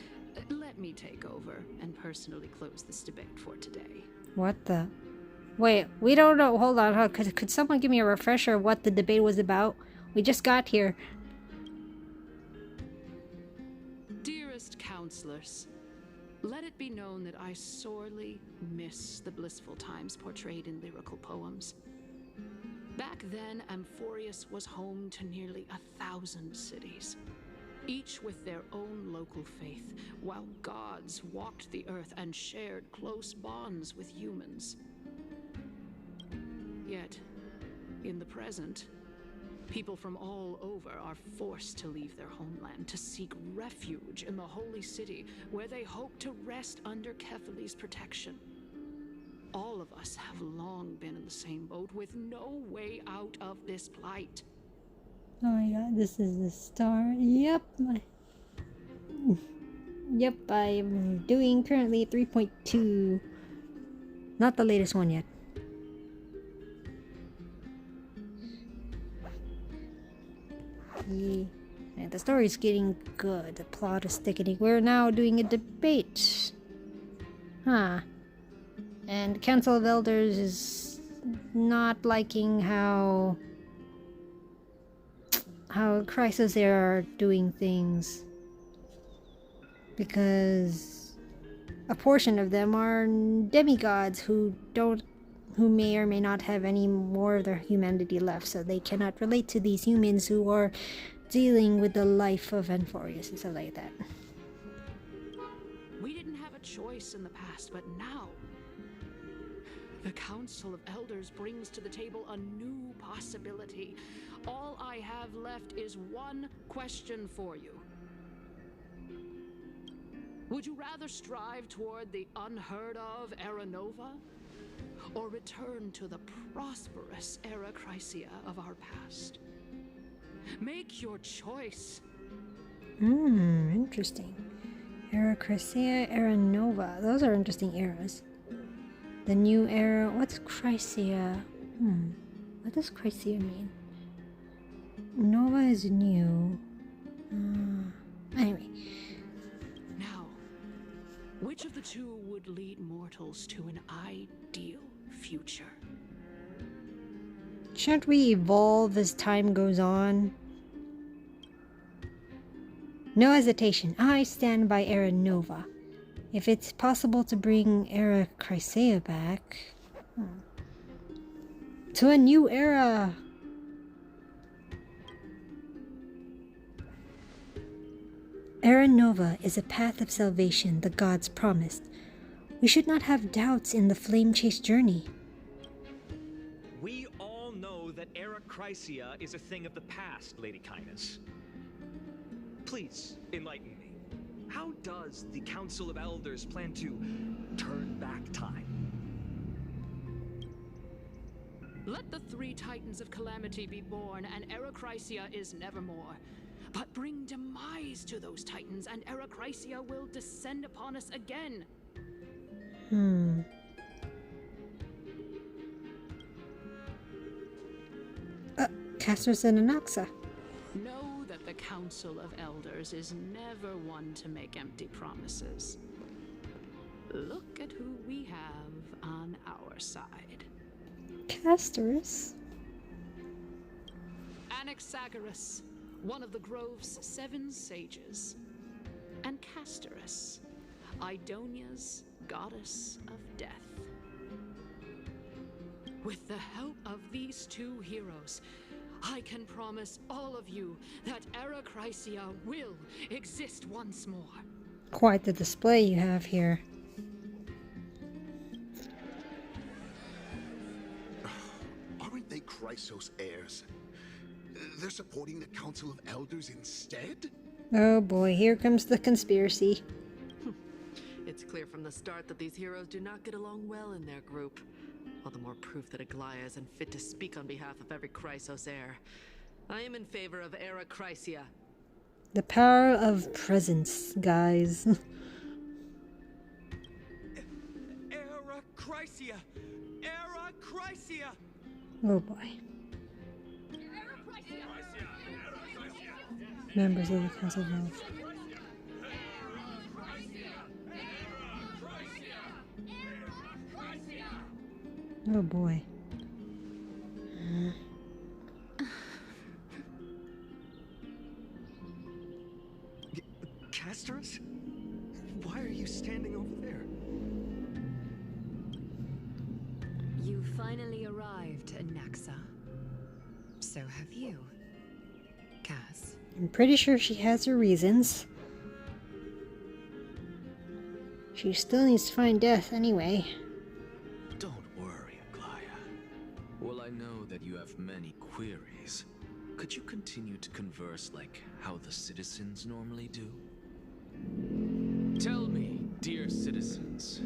Let me take over and personally close this debate for today. What the? Wait, we don't know. Hold on. Could someone give me a refresher of what the debate was about? We just got here. Dearest counselors, let it be known that I sorely miss the blissful times portrayed in lyrical poems. Back then, Amphorius was home to nearly 1,000 cities, each with their own local faith, while gods walked the earth and shared close bonds with humans. Yet, in the present, People from all over are forced to leave their homeland to seek refuge in the holy city, where they hope to rest under Kethali's protection. All of us have long been in the same boat with no way out of this plight. Oh my god, this is the star. Yep. Yep, I'm doing currently 3.2. Not the latest one yet. And the story's getting good. The plot is thickening. We're now doing a debate. Huh. And Council of Elders is not liking how Crisis are doing things. Because a portion of them are demigods who may or may not have any more of their humanity left, so they cannot relate to these humans who are dealing with the life of Enforius and stuff like that. We didn't have a choice in the past, but now the Council of Elders brings to the table a new possibility. All I have left is one question for you. Would you rather strive toward the unheard of Era Nova, or return to the prosperous Era Chrysia of our past? Make your choice. Interesting. Era Chrysia, Era Nova. Those are interesting eras. The new era. What's Chrysia? What does Chrysia mean? Nova is new. Anyway. Now, which of the two would lead mortals to an ideal future? Shan't we evolve as time goes on? No hesitation. I stand by Era Nova. If it's possible to bring Era Chrysia back to a new era. Era Nova is a path of salvation the gods promised. We should not have doubts in the flame chase journey. We all know that Era Chrysia is a thing of the past, Lady Kindness. Please, enlighten me. How does the Council of Elders plan to turn back time? Let the three Titans of Calamity be born, and Era Chrysia is nevermore. But bring demise to those Titans, and Era Chrysia will descend upon us again. Casters and Anaxa. Know that the Council of Elders is never one to make empty promises. Look at who we have on our side. Casters? Anaxagoras, one of the Grove's 7 sages, and Castorus, Idonia's goddess of death. With the help of these two heroes, I can promise all of you that Era Chrysia will exist once more. Quite the display you have here. Aren't they Chrysos heirs? They're supporting the Council of Elders instead? Oh boy, here comes the conspiracy. It's clear from the start that these heroes do not get along well in their group. All the more proof that Aglaya is unfit to speak on behalf of every Chrysos heir. I am in favor of Era Chrysia. The power of presence, guys. Era Chrysia! Era Chrysia! Oh boy. Members of the Council of Elders. Oh boy. Castorus? Why are you standing over there? You finally arrived, Anaxa. So have you, Cass. I'm pretty sure she has her reasons. She still needs to find Death anyway. Don't worry, Aglaya. Well, I know that you have many queries. Could converse like how the citizens normally do? Tell me, dear citizens,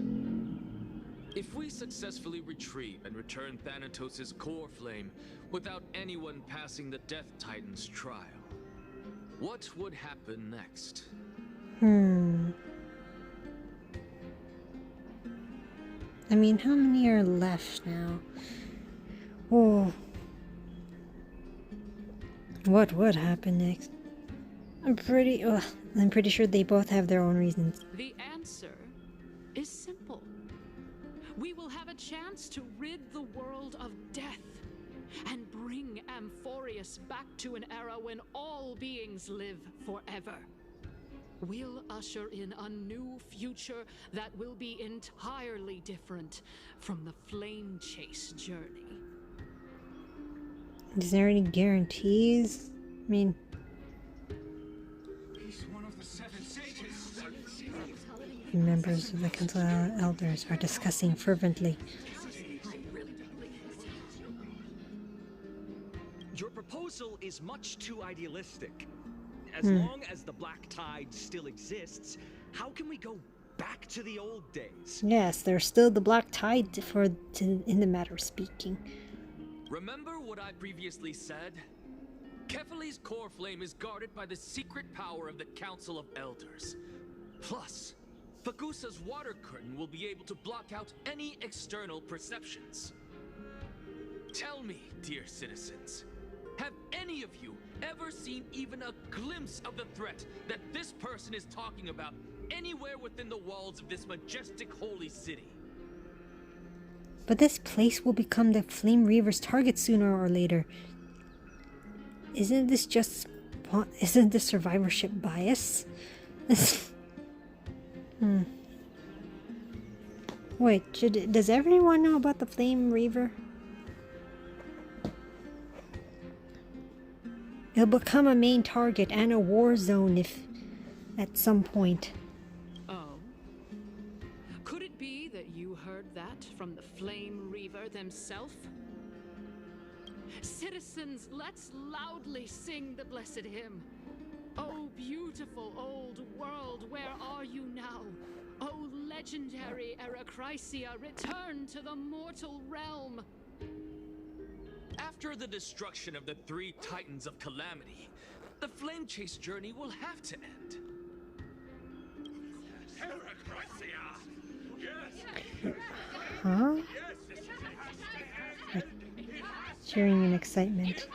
if we successfully retrieve and return Thanatos' core flame without anyone passing the Death Titan's trial, what would happen next? I mean, how many are left now? Oh. What would happen next? I'm pretty sure they both have their own reasons. The answer is simple. We will have a chance to rid the world of death and bring Amphorius back to an era when all beings live forever. We'll usher in a new future that will be entirely different from the flame chase journey. Is there any guarantees? I mean, He's one of the seven sages. members of the Council of Elders are discussing fervently. Your proposal is much too idealistic. As long as the Black Tide still exists, how can we go back to the old days? Yes, there's still the Black Tide in the matter of speaking. Remember what I previously said? Kefali's core flame is guarded by the secret power of the Council of Elders. Plus, Fagusa's water curtain will be able to block out any external perceptions. Tell me, dear citizens, have any of you ever seen even a glimpse of the threat that this person is talking about anywhere within the walls of this majestic holy city? But this place will become the Flame Reaver's target sooner or later. Isn't this survivorship bias? Wait, does everyone know about the Flame Reaver? It'll become a main target and a war zone if at some point. Oh? Could it be that you heard that from the Flame Reaver themselves? Citizens, let's loudly sing the blessed hymn. Oh, beautiful old world, where are you now? Oh, legendary Erechrysia, return to the mortal realm. After the destruction of the three Titans of Calamity, the Flame Chase journey will have to end. Huh? Cheering in excitement.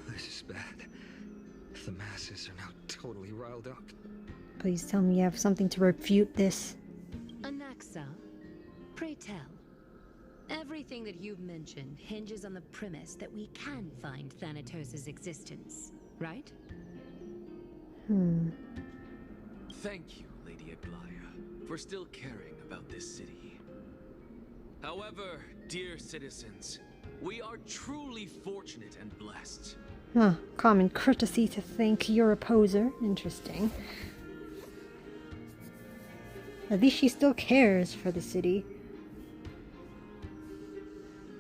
This is bad. The masses are now totally riled up. Please tell me you have something to refute this. Anaxa, pray tell. Everything that you've mentioned hinges on the premise that we can find Thanatos' existence, right? Thank you, Lady Aglaya, for still caring about this city. However, dear citizens, we are truly fortunate and blessed. Huh, common courtesy to thank your opposer. Interesting. At least she still cares for the city.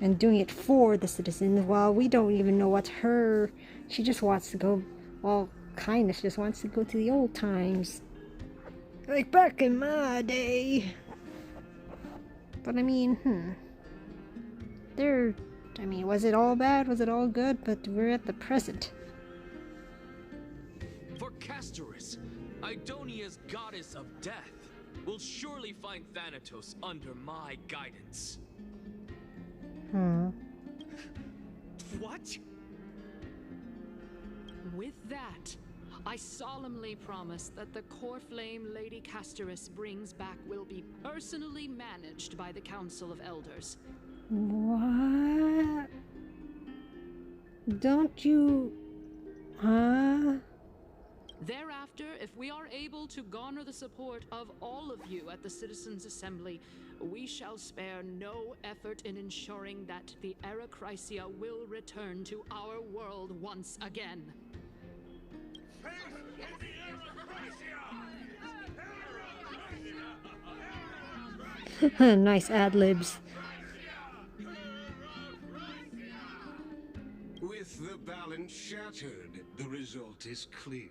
And doing it for the citizens, while we don't even know what's her. She just wants to go, well, kind of just wants to go to the old times. Like back in my day. But I mean, was it all bad? Was it all good? But we're at the present. For Castorus, Idonia's goddess of death, will surely find Thanatos under my guidance. What? With that, I solemnly promise that the core flame Lady Castorus brings back will be personally managed by the Council of Elders. What? Don't you... Huh? Thereafter, if we are able to garner the support of all of you at the Citizens' Assembly, we shall spare no effort in ensuring that the Erechrysia will return to our world once again. Nice ad-libs. agreement shattered, the result is clear.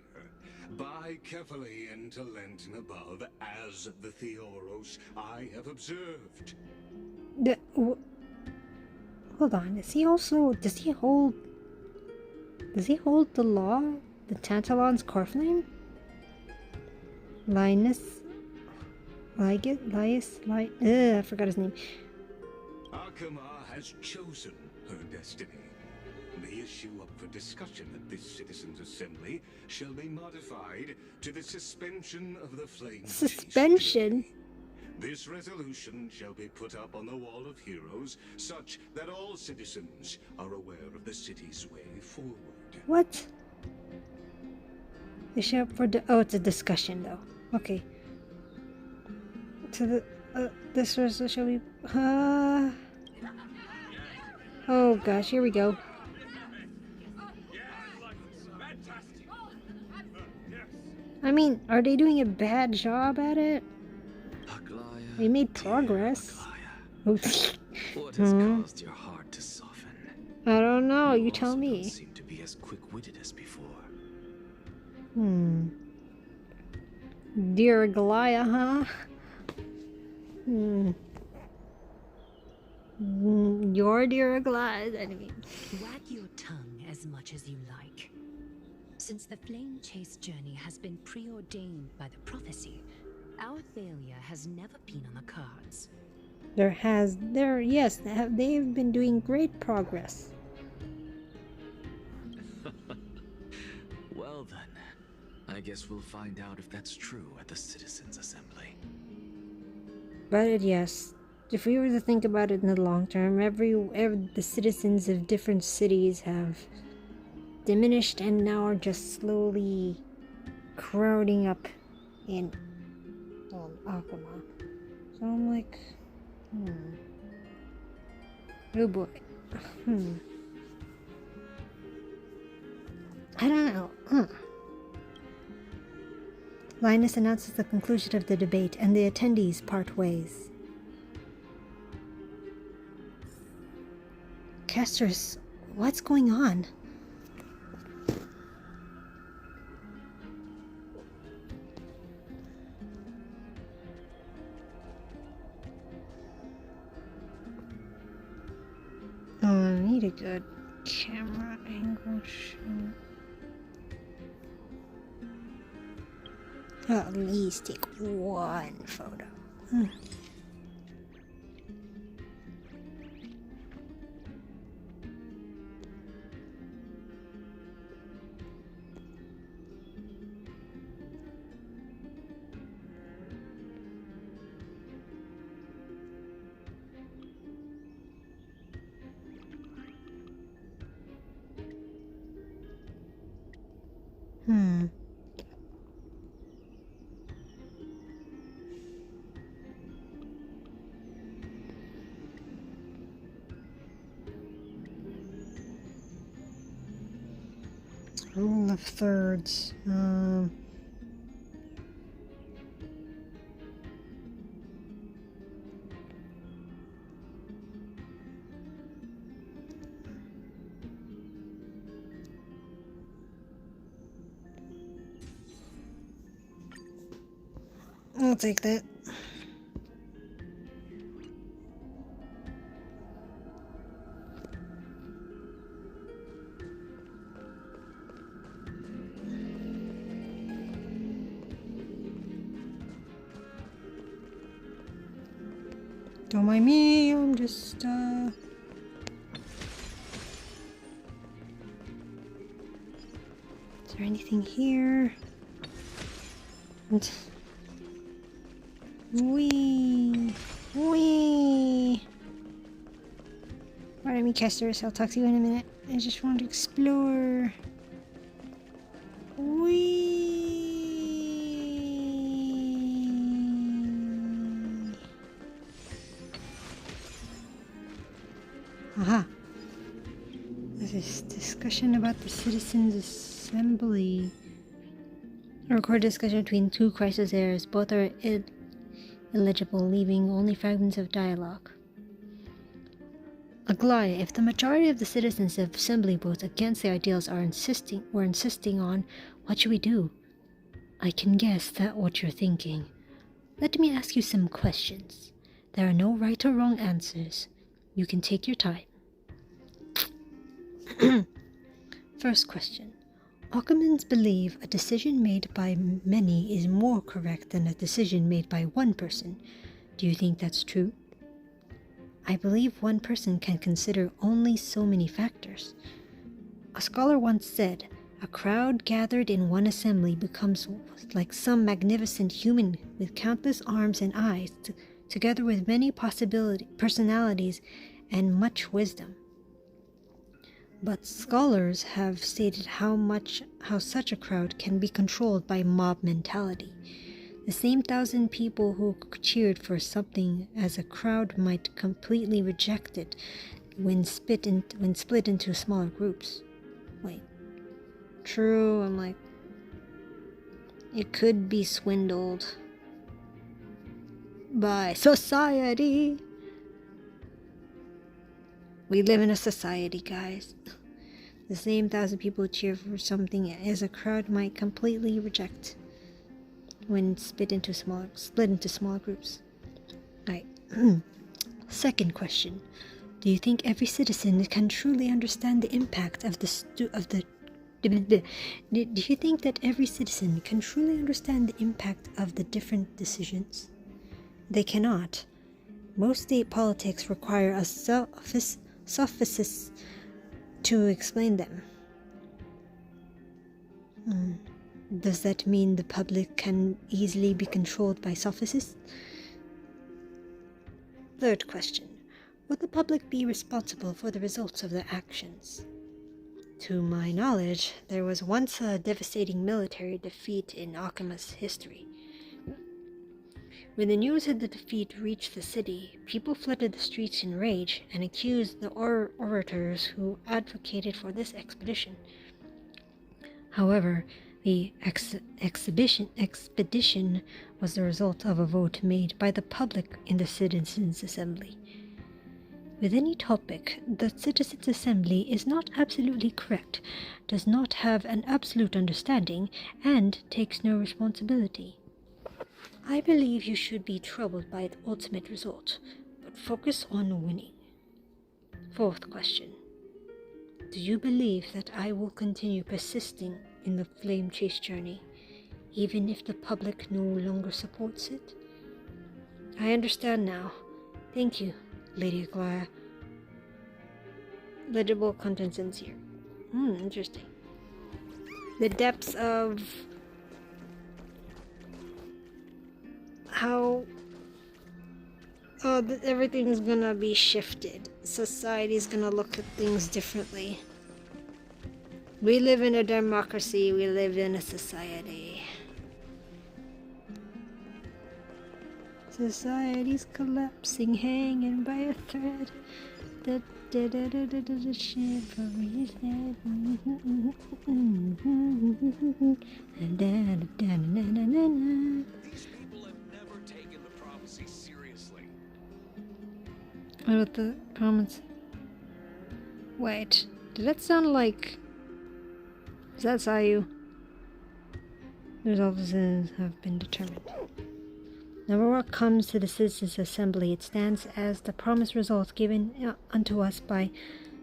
Buy carefully into Lenten above, as the Theoros I have observed. Hold on, does he hold the law? The Tantalon's core flame? I forgot his name. Akama has chosen her destiny. The issue up for discussion at this citizens' assembly shall be modified to the suspension of the flame. Suspension? This resolution shall be put up on the Wall of Heroes, such that all citizens are aware of the city's way forward. What? Issue up for it's a discussion though. Okay. To the this resolution shall be oh gosh, here we go. I mean, are they doing a bad job at it? We made progress. What has caused your heart to soften? I don't know, you tell me. Don't seem to be as quick-witted as before. Dear Goliath, huh? Your dear Goliath, I mean. Wag your tongue as much as you like. Since the flame chase journey has been preordained by the prophecy, our failure has never been on the cards. They've been doing great progress. Well then, I guess we'll find out if that's true at the Citizens' Assembly. But yes, if we were to think about it in the long term, the citizens of different cities have diminished and now are just slowly crowding up in Akama. So I'm like, oh boy. I don't know. Linus announces the conclusion of the debate, and the attendees part ways. Casters, what's going on? Oh, I need a good camera angle shot. At least take one photo. Rule of thirds. I'll take that. Don't mind me, I'm just, Is there anything here? Wee! Pardon me, Casters, I'll talk to you in a minute. I just want to explore. Aha! This is discussion about the Citizens' Assembly. A recorded discussion between two crisis heirs. Both are illegible, leaving only fragments of dialogue. Aglaia, if the majority of the citizens of Assembly votes against the ideals we're insisting on, what should we do? I can guess that what you're thinking. Let me ask you some questions. There are no right or wrong answers. You can take your time. First question. Occamans believe a decision made by many is more correct than a decision made by one person. Do you think that's true? I believe one person can consider only so many factors. A scholar once said, a crowd gathered in one assembly becomes like some magnificent human with countless arms and eyes, together with many personalities and much wisdom. But scholars have stated how such a crowd can be controlled by mob mentality. The same 1,000 people who cheered for something as a crowd might completely reject it when split into smaller groups. Wait. True, I'm like, it could be swindled by society. We live in a society, guys. The same 1,000 people cheer for something as a crowd might completely reject when split into smaller groups. Right. Second question. Do you think every citizen can truly understand the impact of do you think that every citizen can truly understand the impact of the different decisions? They cannot. Most state politics require a sophist to explain them. Does that mean the public can easily be controlled by sophists? Third question. Would the public be responsible for the results of their actions? To my knowledge, there was once a devastating military defeat in Akama's history. When the news of the defeat reached the city, people flooded the streets in rage and accused the orators who advocated for this expedition. However, the expedition was the result of a vote made by the public in the Citizens' Assembly. With any topic, the Citizens' Assembly is not absolutely correct, does not have an absolute understanding, and takes no responsibility. I believe you should be troubled by the ultimate result, but focus on winning. Fourth question. Do you believe that I will continue persisting in the flame chase journey, even if the public no longer supports it? I understand now. Thank you, Lady Aglaia. Legible content sincere. Interesting. The depths of how everything's gonna be shifted. Society's gonna look at things differently. We live in a democracy, we live in a society. Society's collapsing, hanging by a thread. These people have never taken the prophecy seriously. What about the promise? Wait, did that sound like... Is that Sayu? Those officers have been determined. Now what comes to the Citizens' Assembly, it stands as the promised results given unto us by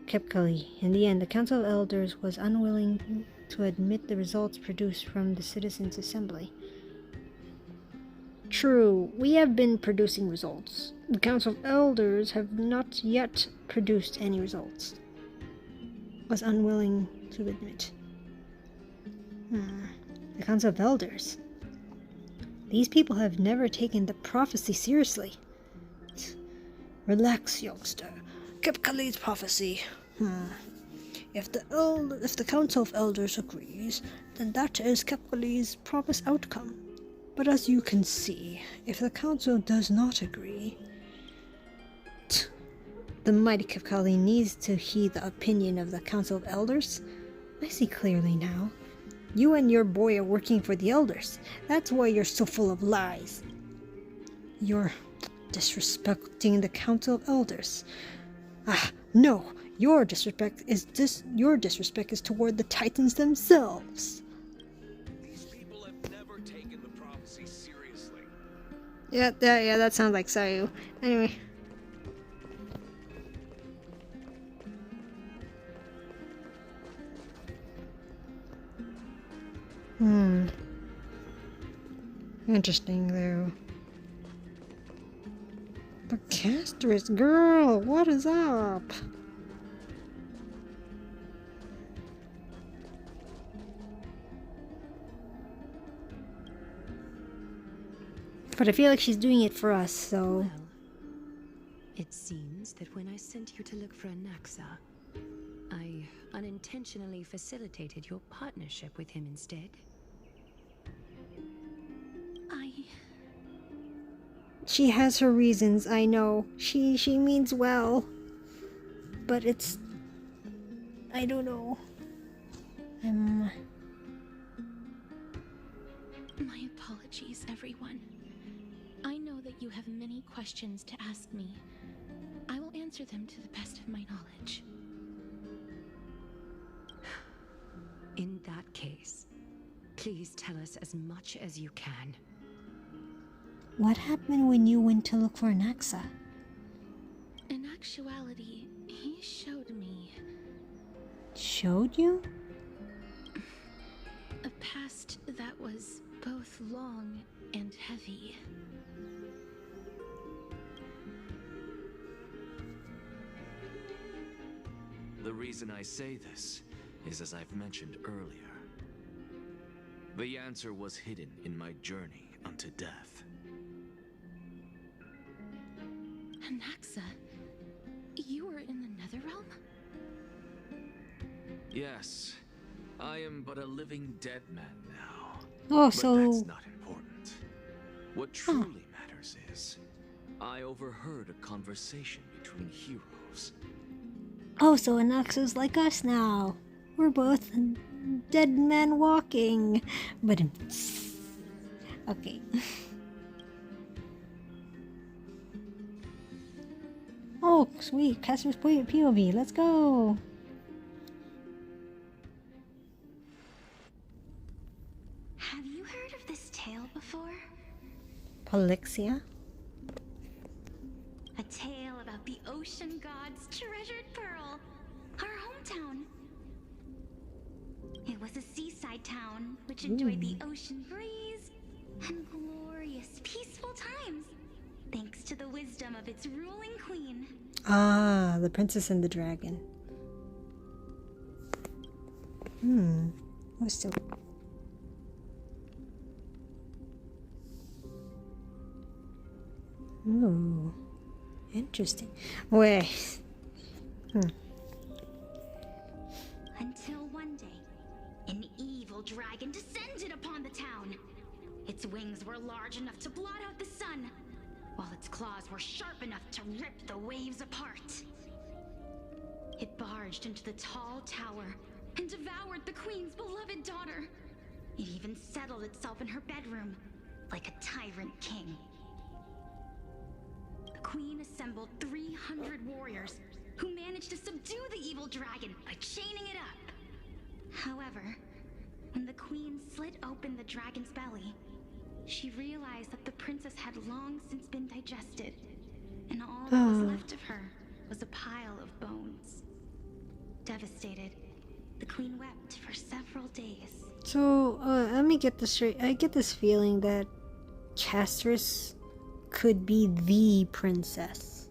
Kepkali. In the end, the Council of Elders was unwilling to admit the results produced from the Citizens' Assembly. True, we have been producing results. The Council of Elders have not yet produced any results. Was unwilling to admit. The Council of Elders. These people have never taken the prophecy seriously. Relax, youngster. Kepkali's prophecy. If the Council of Elders agrees, then that is Kepkali's promised outcome. But as you can see, if the Council does not agree, the mighty Kepkali needs to heed the opinion of the Council of Elders. I see clearly now. You and your boy are working for the Elders. That's why you're so full of lies. You're disrespecting the Council of Elders. No, your disrespect is toward the Titans themselves. These people have never taken the prophecy seriously. Yeah, that sounds like Sayu. Anyway. Interesting, though. But Castress, girl, what is up? But I feel like she's doing it for us, so... Well, it seems that when I sent you to look for Anaxa, I unintentionally facilitated your partnership with him instead. She has her reasons, I know. She means well. But it's... I don't know. My apologies, everyone. I know that you have many questions to ask me. I will answer them to the best of my knowledge. In that case, please tell us as much as you can. What happened when you went to look for Anaxa? In actuality, he showed me... Showed you? a past that was both long and heavy. The reason I say this is as I've mentioned earlier. The answer was hidden in my journey unto death. Anaxa, you were in the Netherrealm? Yes, I am but a living dead man now. Oh, but so... that's not important. What truly matters is, I overheard a conversation between heroes. Oh, so Anaxa's like us now. We're both dead men walking. But... okay. Oh, sweet. Caster's POV. Let's go. Have you heard of this tale before? Polixia? A tale about the ocean god's treasured pearl, our hometown. It was a seaside town which enjoyed the ocean breeze and glorious, peaceful times, thanks to the wisdom of its ruling queen. Ah, the Princess and the Dragon. What's still... Ooh, interesting. Wait. Until one day, an evil dragon descended upon the town. Its wings were large enough to blot out the sun, while its claws were sharp enough to rip the waves apart. It barged into the tall tower and devoured the queen's beloved daughter. It even settled itself in her bedroom, like a tyrant king. The queen assembled 300 warriors who managed to subdue the evil dragon by chaining it up. However, when the queen slit open the dragon's belly, she realized that the princess had long since been digested, and all that was left of her was a pile of bones. Devastated, the queen wept for several days. So, let me get this straight. I get this feeling that Castress could be the princess.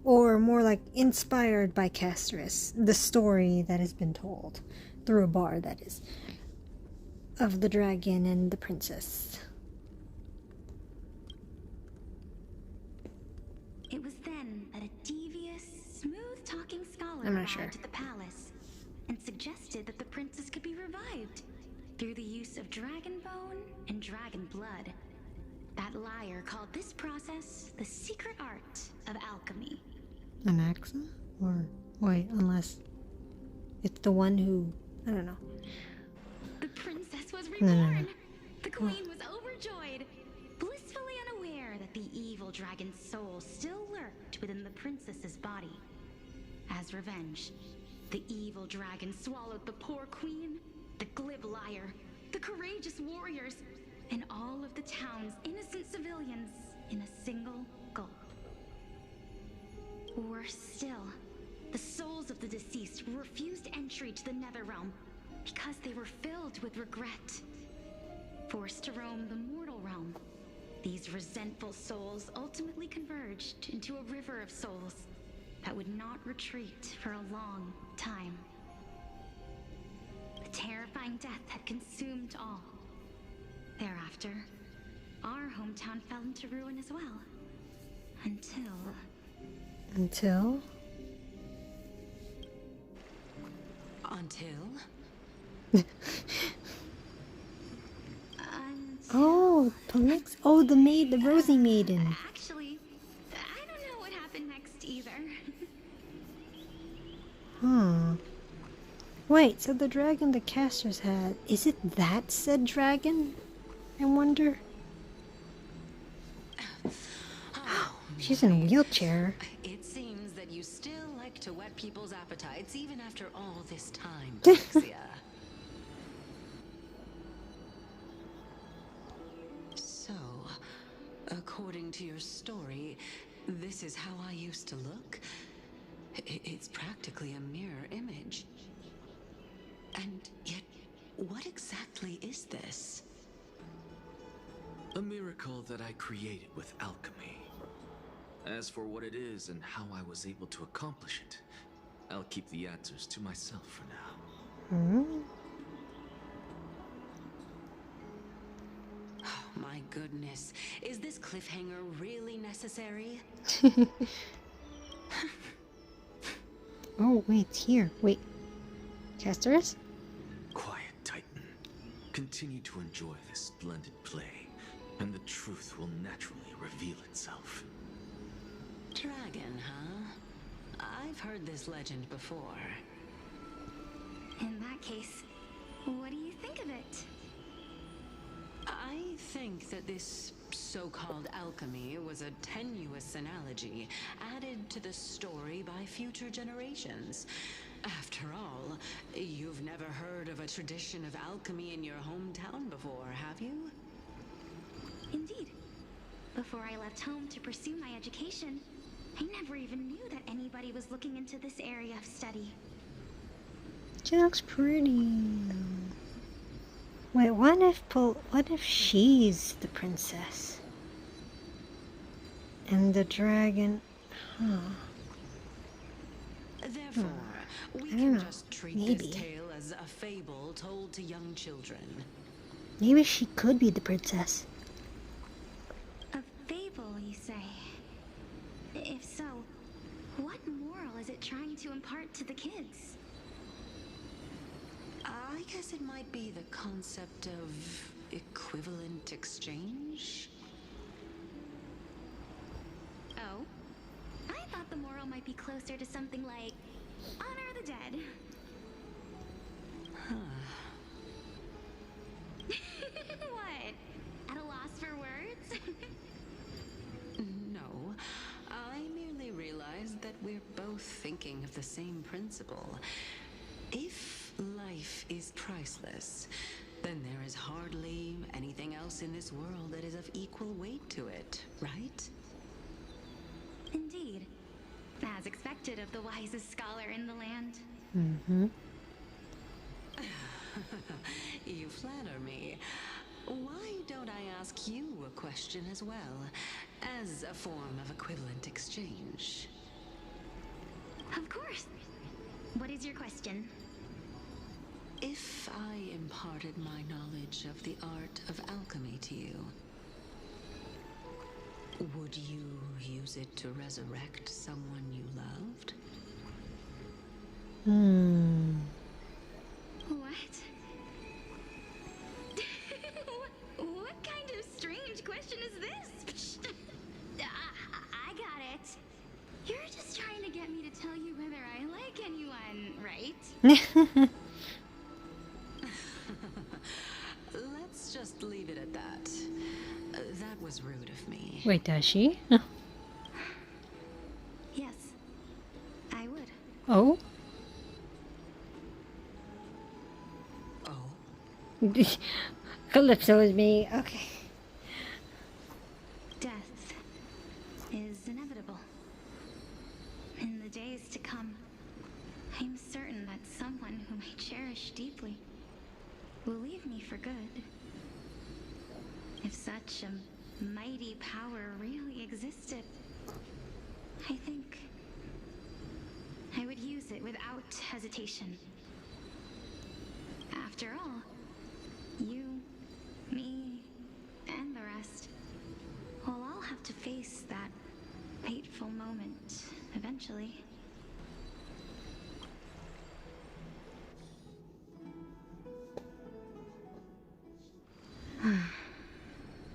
Or more like inspired by Castress. The story that has been told. Through a bar, that is. Of the dragon and the princess. It was then that a devious, smooth-talking scholar I'm not arrived sure. at the palace and suggested that the princess could be revived through the use of dragon bone and dragon blood. That liar called this process the secret art of alchemy. Anaxa? Or, wait, unless it's the one who, I don't know. The princess was reborn. No. The queen was overjoyed, blissfully unaware that the evil dragon's soul still lurked within the princess's body. As revenge, the evil dragon swallowed the poor queen, the glib liar, the courageous warriors, and all of the town's innocent civilians in a single gulp. Worse still, the souls of the deceased refused entry to the Netherrealm because they were filled with regret. Forced to roam the mortal realm, these resentful souls ultimately converged into a river of souls that would not retreat for a long time. The terrifying death had consumed all. Thereafter, our hometown fell into ruin as well. Until... Until? Oh, the next. Oh, the maid, the Rosie maiden. Actually, I don't know what happened next either. Huh. Wait, so the dragon the casters had, is it that said dragon? I wonder. She's in a wheelchair. It seems that you still like to whet people's appetites even after all this time, Alexia. So, according to your story, this is how I used to look? It's practically a mirror image. And yet, what exactly is this? A miracle that I created with alchemy. As for what it is and how I was able to accomplish it, I'll keep the answers to myself for now. Oh, my goodness. Is this cliffhanger really necessary? Oh, wait, it's here. Wait. Casters? Quiet, Titan. Continue to enjoy this splendid play, and the truth will naturally reveal itself. Dragon, huh? I've heard this legend before. In that case, what do you think of it? I think that this so-called alchemy was a tenuous analogy added to the story by future generations. After all, you've never heard of a tradition of alchemy in your hometown before, have you? Indeed. Before I left home to pursue my education, I never even knew that anybody was looking into this area of study. She looks pretty. Wait, what if she's the princess? And the dragon, huh? Therefore, we can just treat this tale as a fable told to young children. Maybe she could be the princess. A fable, you say? If so, what moral is it trying to impart to the kids? I guess it might be the concept of equivalent exchange. Oh? I thought the moral might be closer to something like honor the dead. Huh. What? At a loss for words? No, I merely realized that we're both thinking of the same principle. If life is priceless, then there is hardly anything else in this world that is of equal weight to it, right? Indeed. As expected of the wisest scholar in the land. Mm-hmm. You flatter me. Why don't I ask you a question as well, as a form of equivalent exchange? Of course. What is your question? If I imparted my knowledge of the art of alchemy to you, would you use it to resurrect someone you loved? What? What kind of strange question is this? I got it. You're just trying to get me to tell you whether I like anyone, right? Let's just leave it at that. That was rude of me. Wait, does she? Yes, I would. Oh? Oh? Calypso is me. Okay. Death is inevitable. In the days to come, I'm certain that someone whom I cherish deeply will leave me for good. If such a mighty power really existed, I think I would use it without hesitation. After all, you, me, and the rest will all have to face that fateful moment eventually.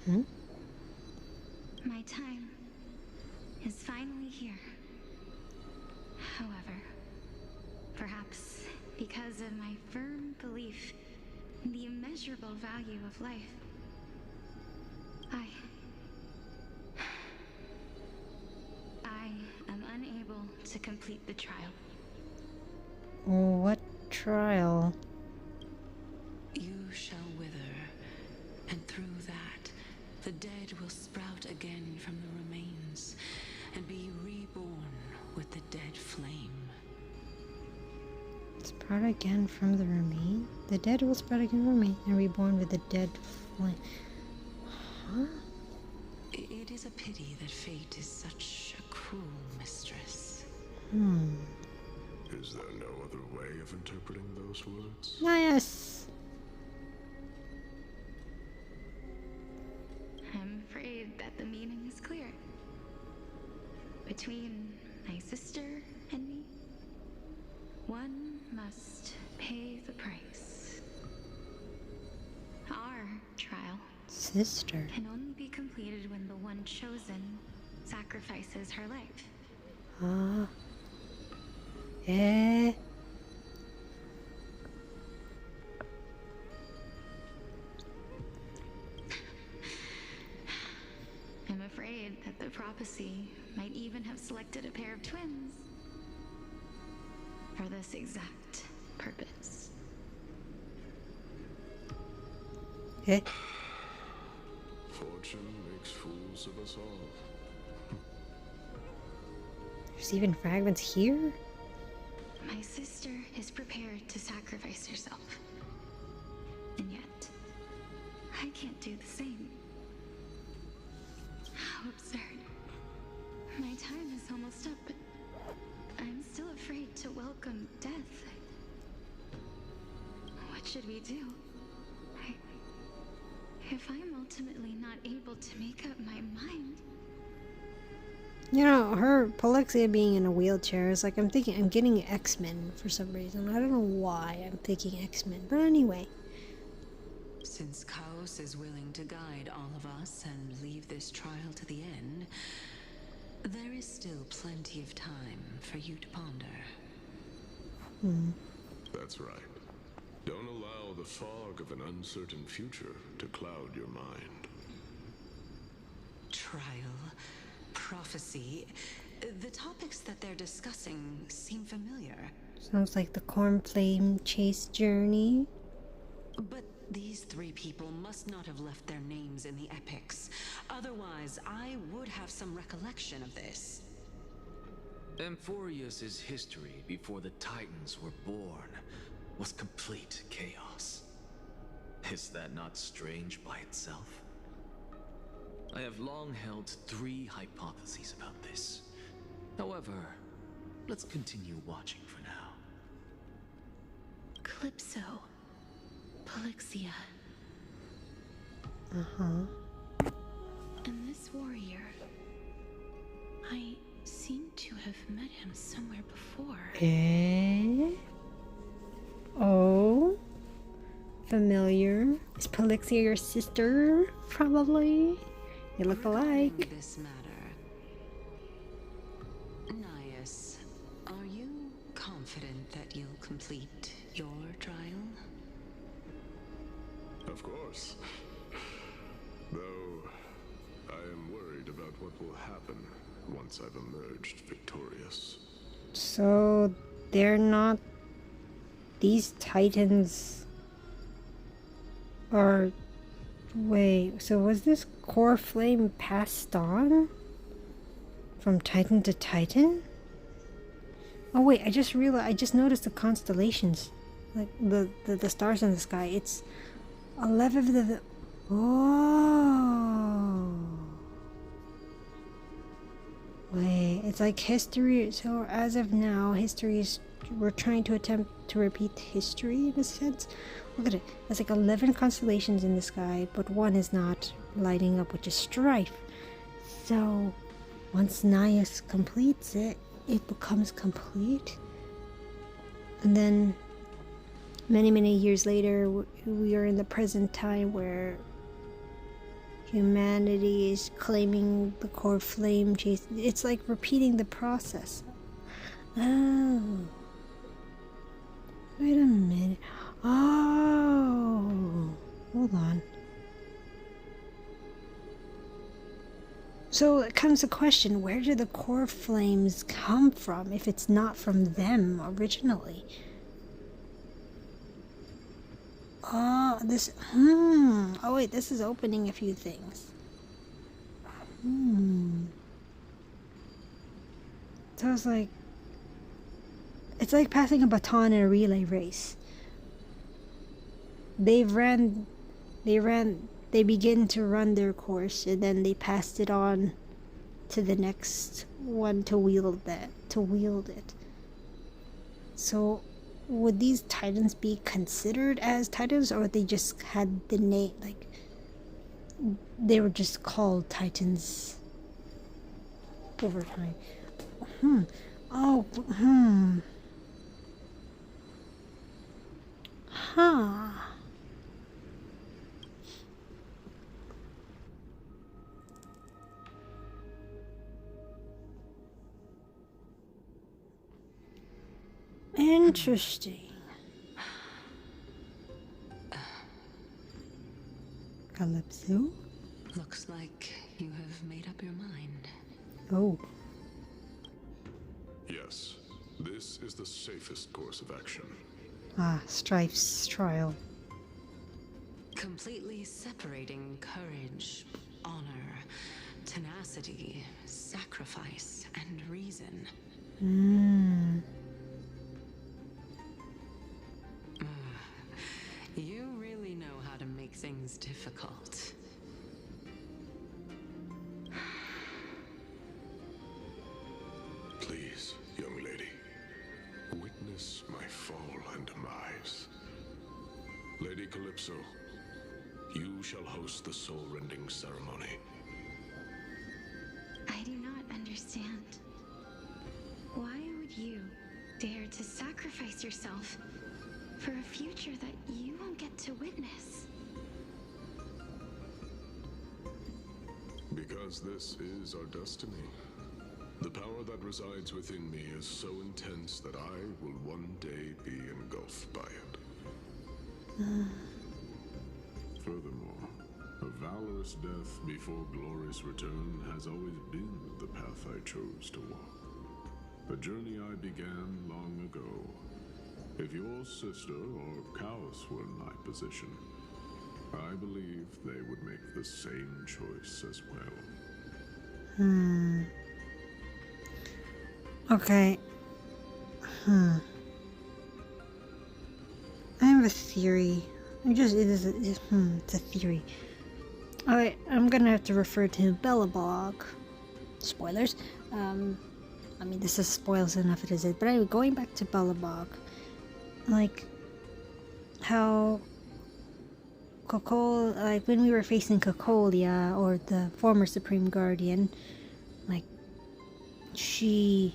Hmm? My time is finally here. However, perhaps because of my firm belief in the immeasurable value of life, I am unable to complete the trial. What trial? You shall wither, and through that, the dead will sprout again from the remains, and be reborn with the dead flame. Sprout again from the remain? The dead will sprout again from me and reborn with the dead flame. Huh? It is a pity that fate is such a cruel mistress. Is there no other way of interpreting those words? Yes. I'm afraid that the meaning is clear. Between my sister and me, one must pay the price. Our trial Sister. can only be completed when the one chosen sacrifices her life. Eh. I'm afraid that the prophecy might even have selected a pair of twins for this exact purpose. Eh. Fortune makes fools of us all. There's even fragments here? My sister is prepared to sacrifice herself. And yet, I can't do the same. How absurd. My time is almost up, but I'm still afraid to welcome death. What should we do? If I'm ultimately not able to make up my mind... You know, her Polixia being in a wheelchair is like, I'm getting X-Men for some reason. I don't know why I'm thinking X-Men, but anyway. Since Chaos is willing to guide all of us and leave this trial to the end, there is still plenty of time for you to ponder. That's right. Don't allow the fog of an uncertain future to cloud your mind. Trial, prophecy, the topics that they're discussing seem familiar. Sounds like the corn flame chase journey. But these three people must not have left their names in the epics. Otherwise, I would have some recollection of this. Amphorius's history before the Titans were born was complete chaos. Is that not strange by itself? I have long held three hypotheses about this. However, let's continue watching for now. Calypso. Polixia. And this warrior... I seem to have met him somewhere before. Eh? Oh? Familiar? Is Polixia your sister? Probably. You look alike. This matter. Nias, are you confident that you'll complete your trial? Of course. Though, I am worried about what will happen once I've emerged victorious. So they're not... These titans are... Wait, so was this core flame passed on? From titan to titan? Oh wait, I just realized, I just noticed the constellations. Like the stars in the sky. It's 11 of the... Oh. Wait, it's like history. So as of now, history is... We're trying to attempt to repeat history in a sense. Look at it. There's like 11 constellations in the sky, but one is not lighting up, which is Strife. So once Nias completes it, it becomes complete. And then many years later, we are in the present time where humanity is claiming the core flame chase. It's like repeating the process. Oh. Wait a minute. Oh. Hold on. So it comes the question, where do the core flames come from if it's not from them originally? Oh, this... Oh wait, this is opening a few things. So it's like... It's like passing a baton in a relay race. They begin to run their course, and then they passed it on to the next one to wield it. So would these titans be considered as titans, or they just had the name, like they were just called titans over time? Interesting. Calypso? Looks like you have made up your mind. Oh. Yes, this is the safest course of action. Ah, Strife's trial. Completely separating courage, honor, tenacity, sacrifice, and reason. You really know how to make things difficult. Please, young lady, witness my fall and demise. Lady Calypso, you shall host the soul-rending ceremony. I do not understand. Why would you dare to sacrifice yourself for a future that you won't get to witness? Because this is our destiny. The power that resides within me is so intense that I will one day be engulfed by it. Furthermore, a valorous death before glorious return has always been the path I chose to walk. A journey I began long ago. If your sister or Kaos were in my position, I believe they would make the same choice as well. Okay. I have a theory. It's a theory. Alright, I'm gonna have to refer to Bellabog. Spoilers. I mean, this is spoils enough it is it. But anyway, going back to Bellabog. Like, how like when we were facing Cocolia, or the former Supreme Guardian, like, she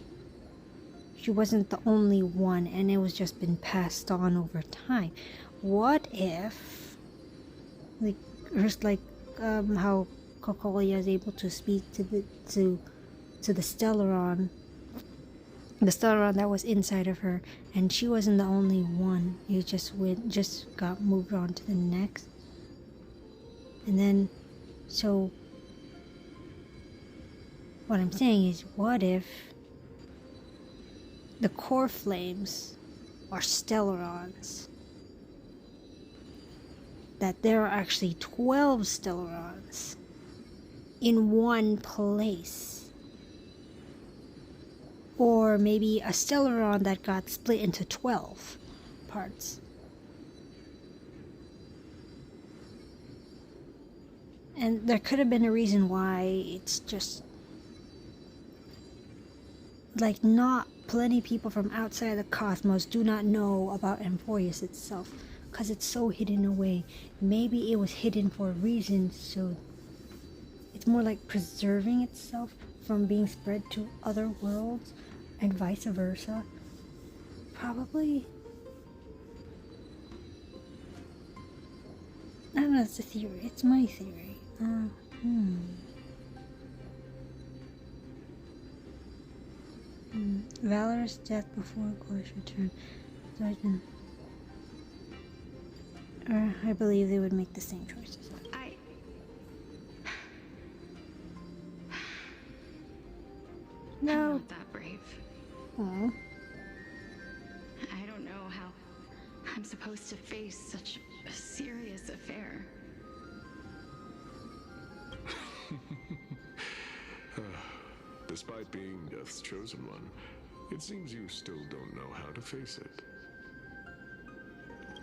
wasn't the only one, and it was just been passed on over time. What if, like, just like how Cocolia is able to speak to the Stellaron, that was inside of her, and she wasn't the only one. It just got moved on to the next, and then so What I'm saying is, what if the core flames are Stellarons? That there are actually 12 Stellarons in one place. Or maybe a Stellaron that got split into 12 parts. And there could have been a reason why it's just like not plenty people from outside the cosmos do not know about Emporius itself, because it's so hidden away. Maybe it was hidden for a reason, so it's more like preserving itself from being spread to other worlds and vice versa. Probably. I don't know, it's a theory. It's my theory. Valorous death before Glorious return. I believe they would make the same choices. No. I'm not that brave. Oh. I don't know how I'm supposed to face such a serious affair. Despite being Death's chosen one, it seems you still don't know how to face it.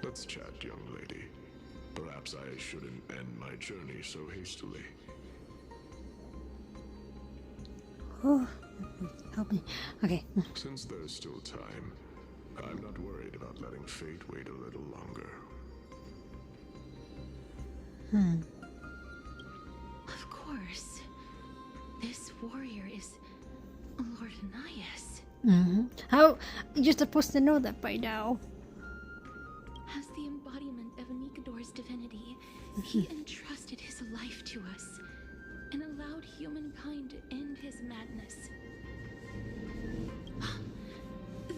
Let's chat, young lady. Perhaps I shouldn't end my journey so hastily. Oh, help me. Okay. Since there's still time, I'm not worried about letting fate wait a little longer. Of course. This warrior is Lord Anaias. How? You're supposed to know that by now. As the embodiment of Nikador's divinity, he entrusted his life to us and allowed humankind to end his madness.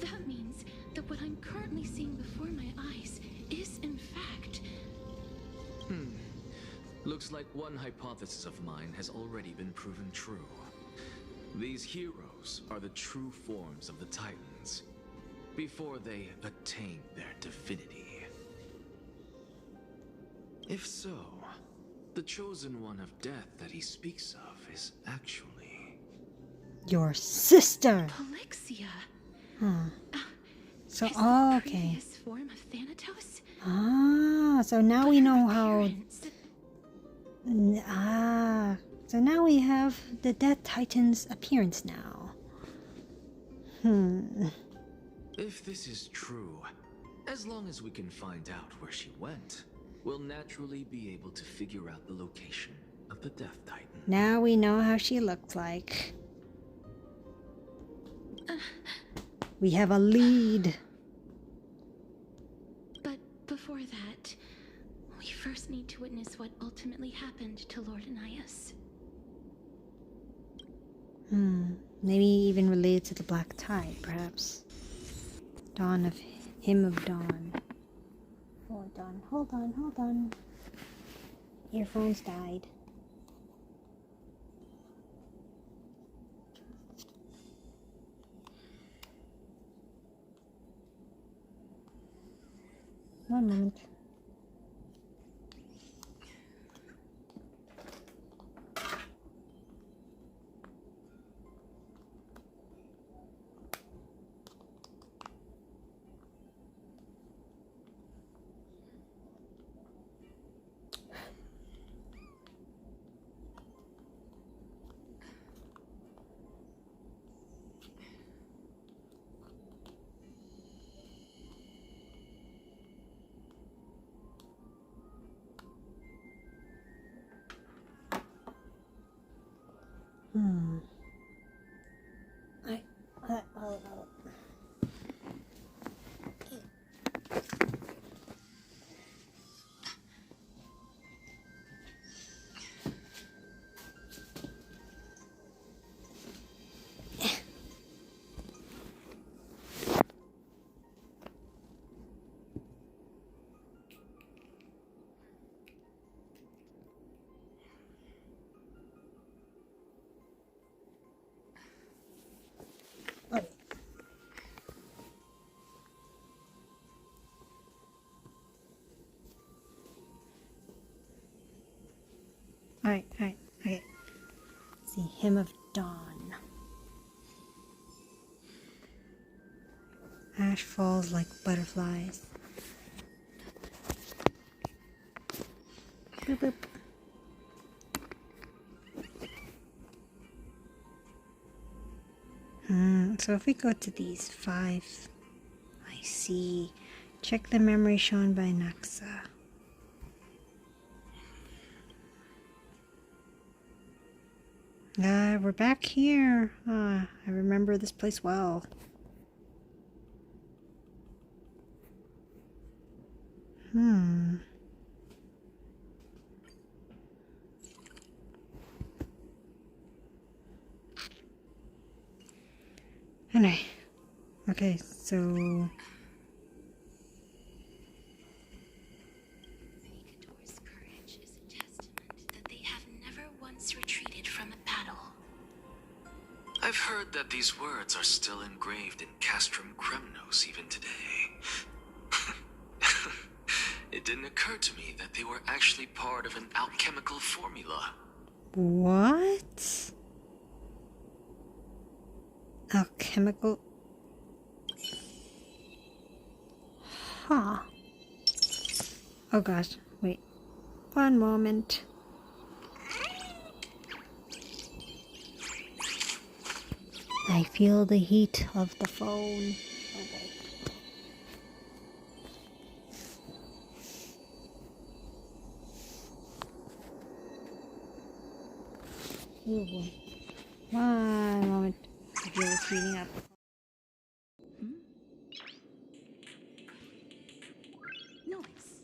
That means that what I'm currently seeing before my eyes is, in fact... Looks like one hypothesis of mine has already been proven true. These heroes are the true forms of the Titans, before they attain their divinity. If so, the chosen one of death that he speaks of is actually... your sister! Polixia! So, is the okay. previous form of Thanatos? So now we know how... Appearance. So now we have the Death Titan's appearance now. If this is true, as long as we can find out where she went, we'll naturally be able to figure out the location of the Death Titan. Now we know how she looks like. We have a lead. But before that, we first need to witness what ultimately happened to Lord Anaias. Maybe even related to the Black Tide, perhaps. Dawn of Hymn of Dawn. Hold on. Earphones died. One moment. Alright, alright, okay. Let's see, Hymn of Dawn. Ash falls like butterflies. Boop, boop. So if we go to these 5, I see. Check the memory shown by Naxa. We're back here. I remember this place well. Anyway. Okay, so... Nikador's courage is a testament that they have never once retreated from a battle. I've heard that these words are still engraved in Castrum Kremnos even today. It didn't occur to me that they were actually part of an alchemical formula. What? Alchemical? Huh. Oh gosh, wait. One moment. I feel the heat of the phone. Oh boy. Oh boy. One moment. The deal is heating up. Noise.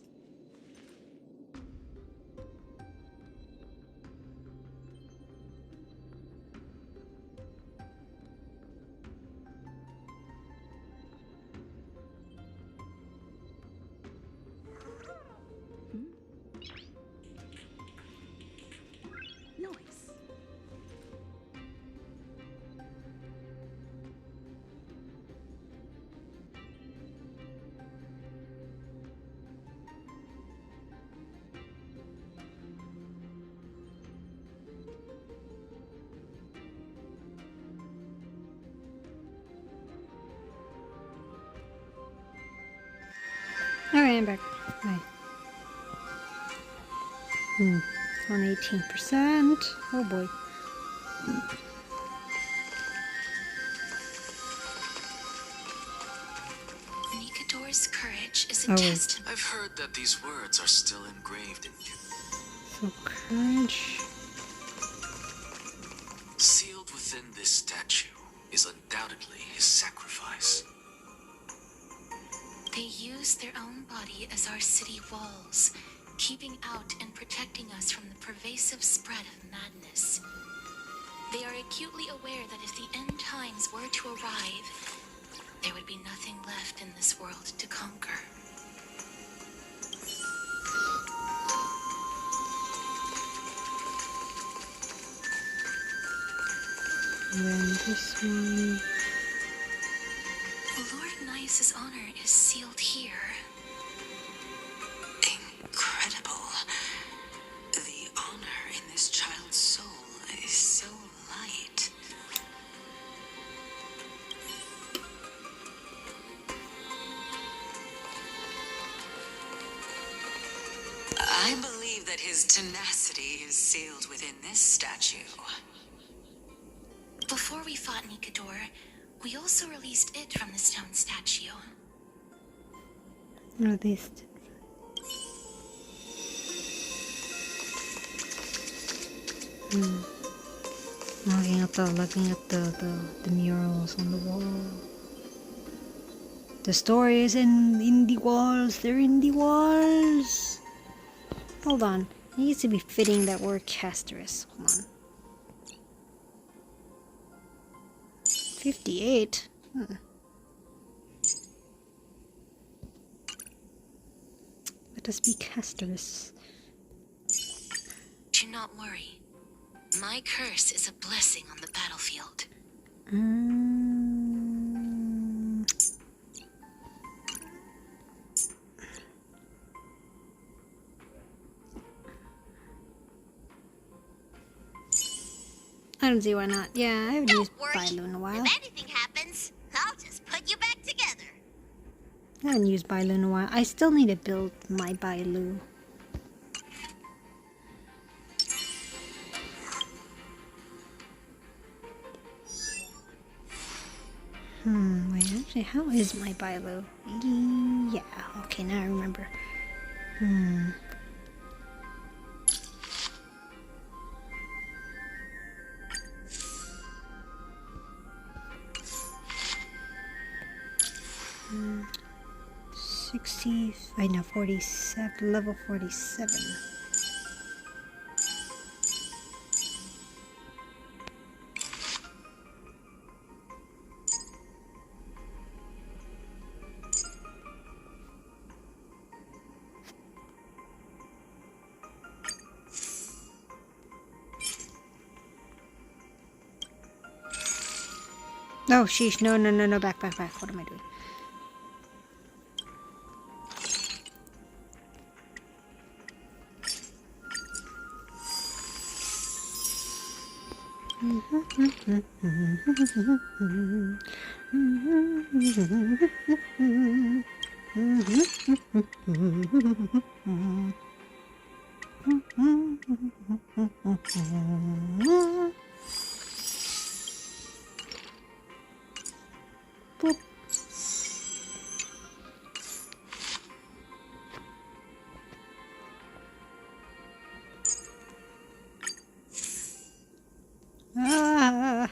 Noise. Alright, I'm back. Hi. On 18%. Oh boy. Nikador's courage is a Oh, test. I've heard that these words are still engraved in you. So courage. Sealed within this statue is undoubtedly his sacrifice. They use their own body as our city walls, keeping out and protecting us from the pervasive spread of madness. They are acutely aware that if the end times were to arrive, there would be nothing left in this world to conquer. And then this one. Lord Nice's honor is sealed here. Incredible. The honor in this child's soul is so light. I believe that his tenacity is sealed within this statue. Before we fought Nikador, we also released it from the stone statue. Released. Looking at the murals on the wall. The story is in the walls. They're in the walls. Hold on. It needs to be fitting that we're Casterus. Hold on. 58? Let us be Casterus. Do not worry. My curse is a blessing on the battlefield. I don't see why not. Yeah, I haven't used worry. Bailu in a while. If anything happens, I'll just put you back together. I haven't used Bailu in a while. I still need to build my Bailu. Wait, actually, how is my Bailu? Yeah, okay, now I remember. 60, I know, 47, level 47. Oh, sheesh, no, back, what am I doing? Boop. Ah.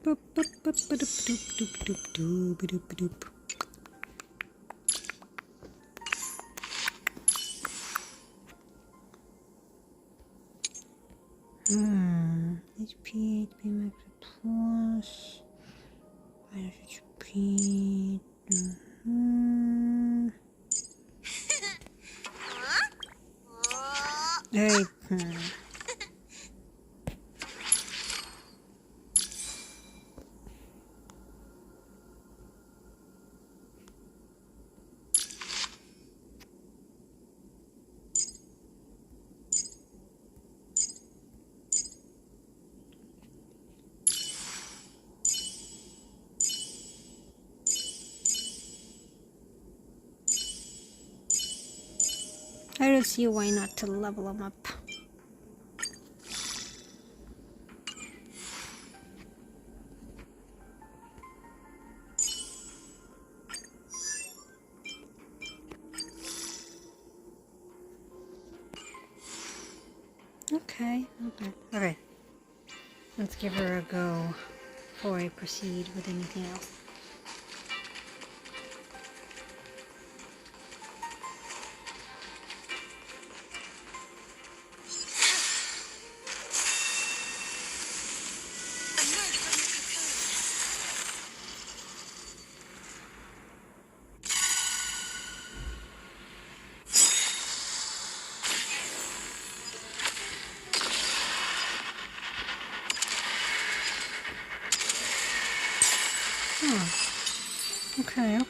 Boop, boop, boop, ba-doop, doop, doop, doop, doop, ba-doop, ba-doop. HP max plus. Minus HP. Hey. I don't see why not to level them up. Okay, okay. Let's give her a go before I proceed with anything else. Oh. Okay.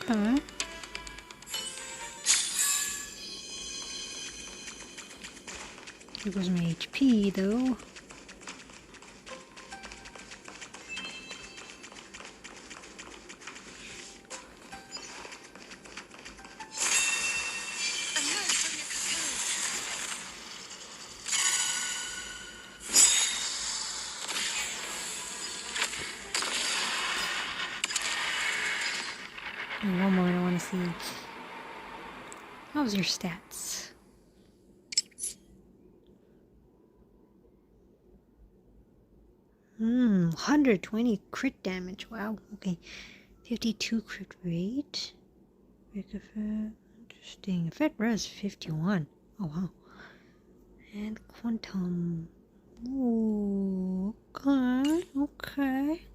It was my HP though. One more I want to see. How's your stats? Hmm, 120 crit damage. Wow. Okay. 52 crit rate. Interesting. Effect res 51. Oh wow. And quantum. Ooh, okay.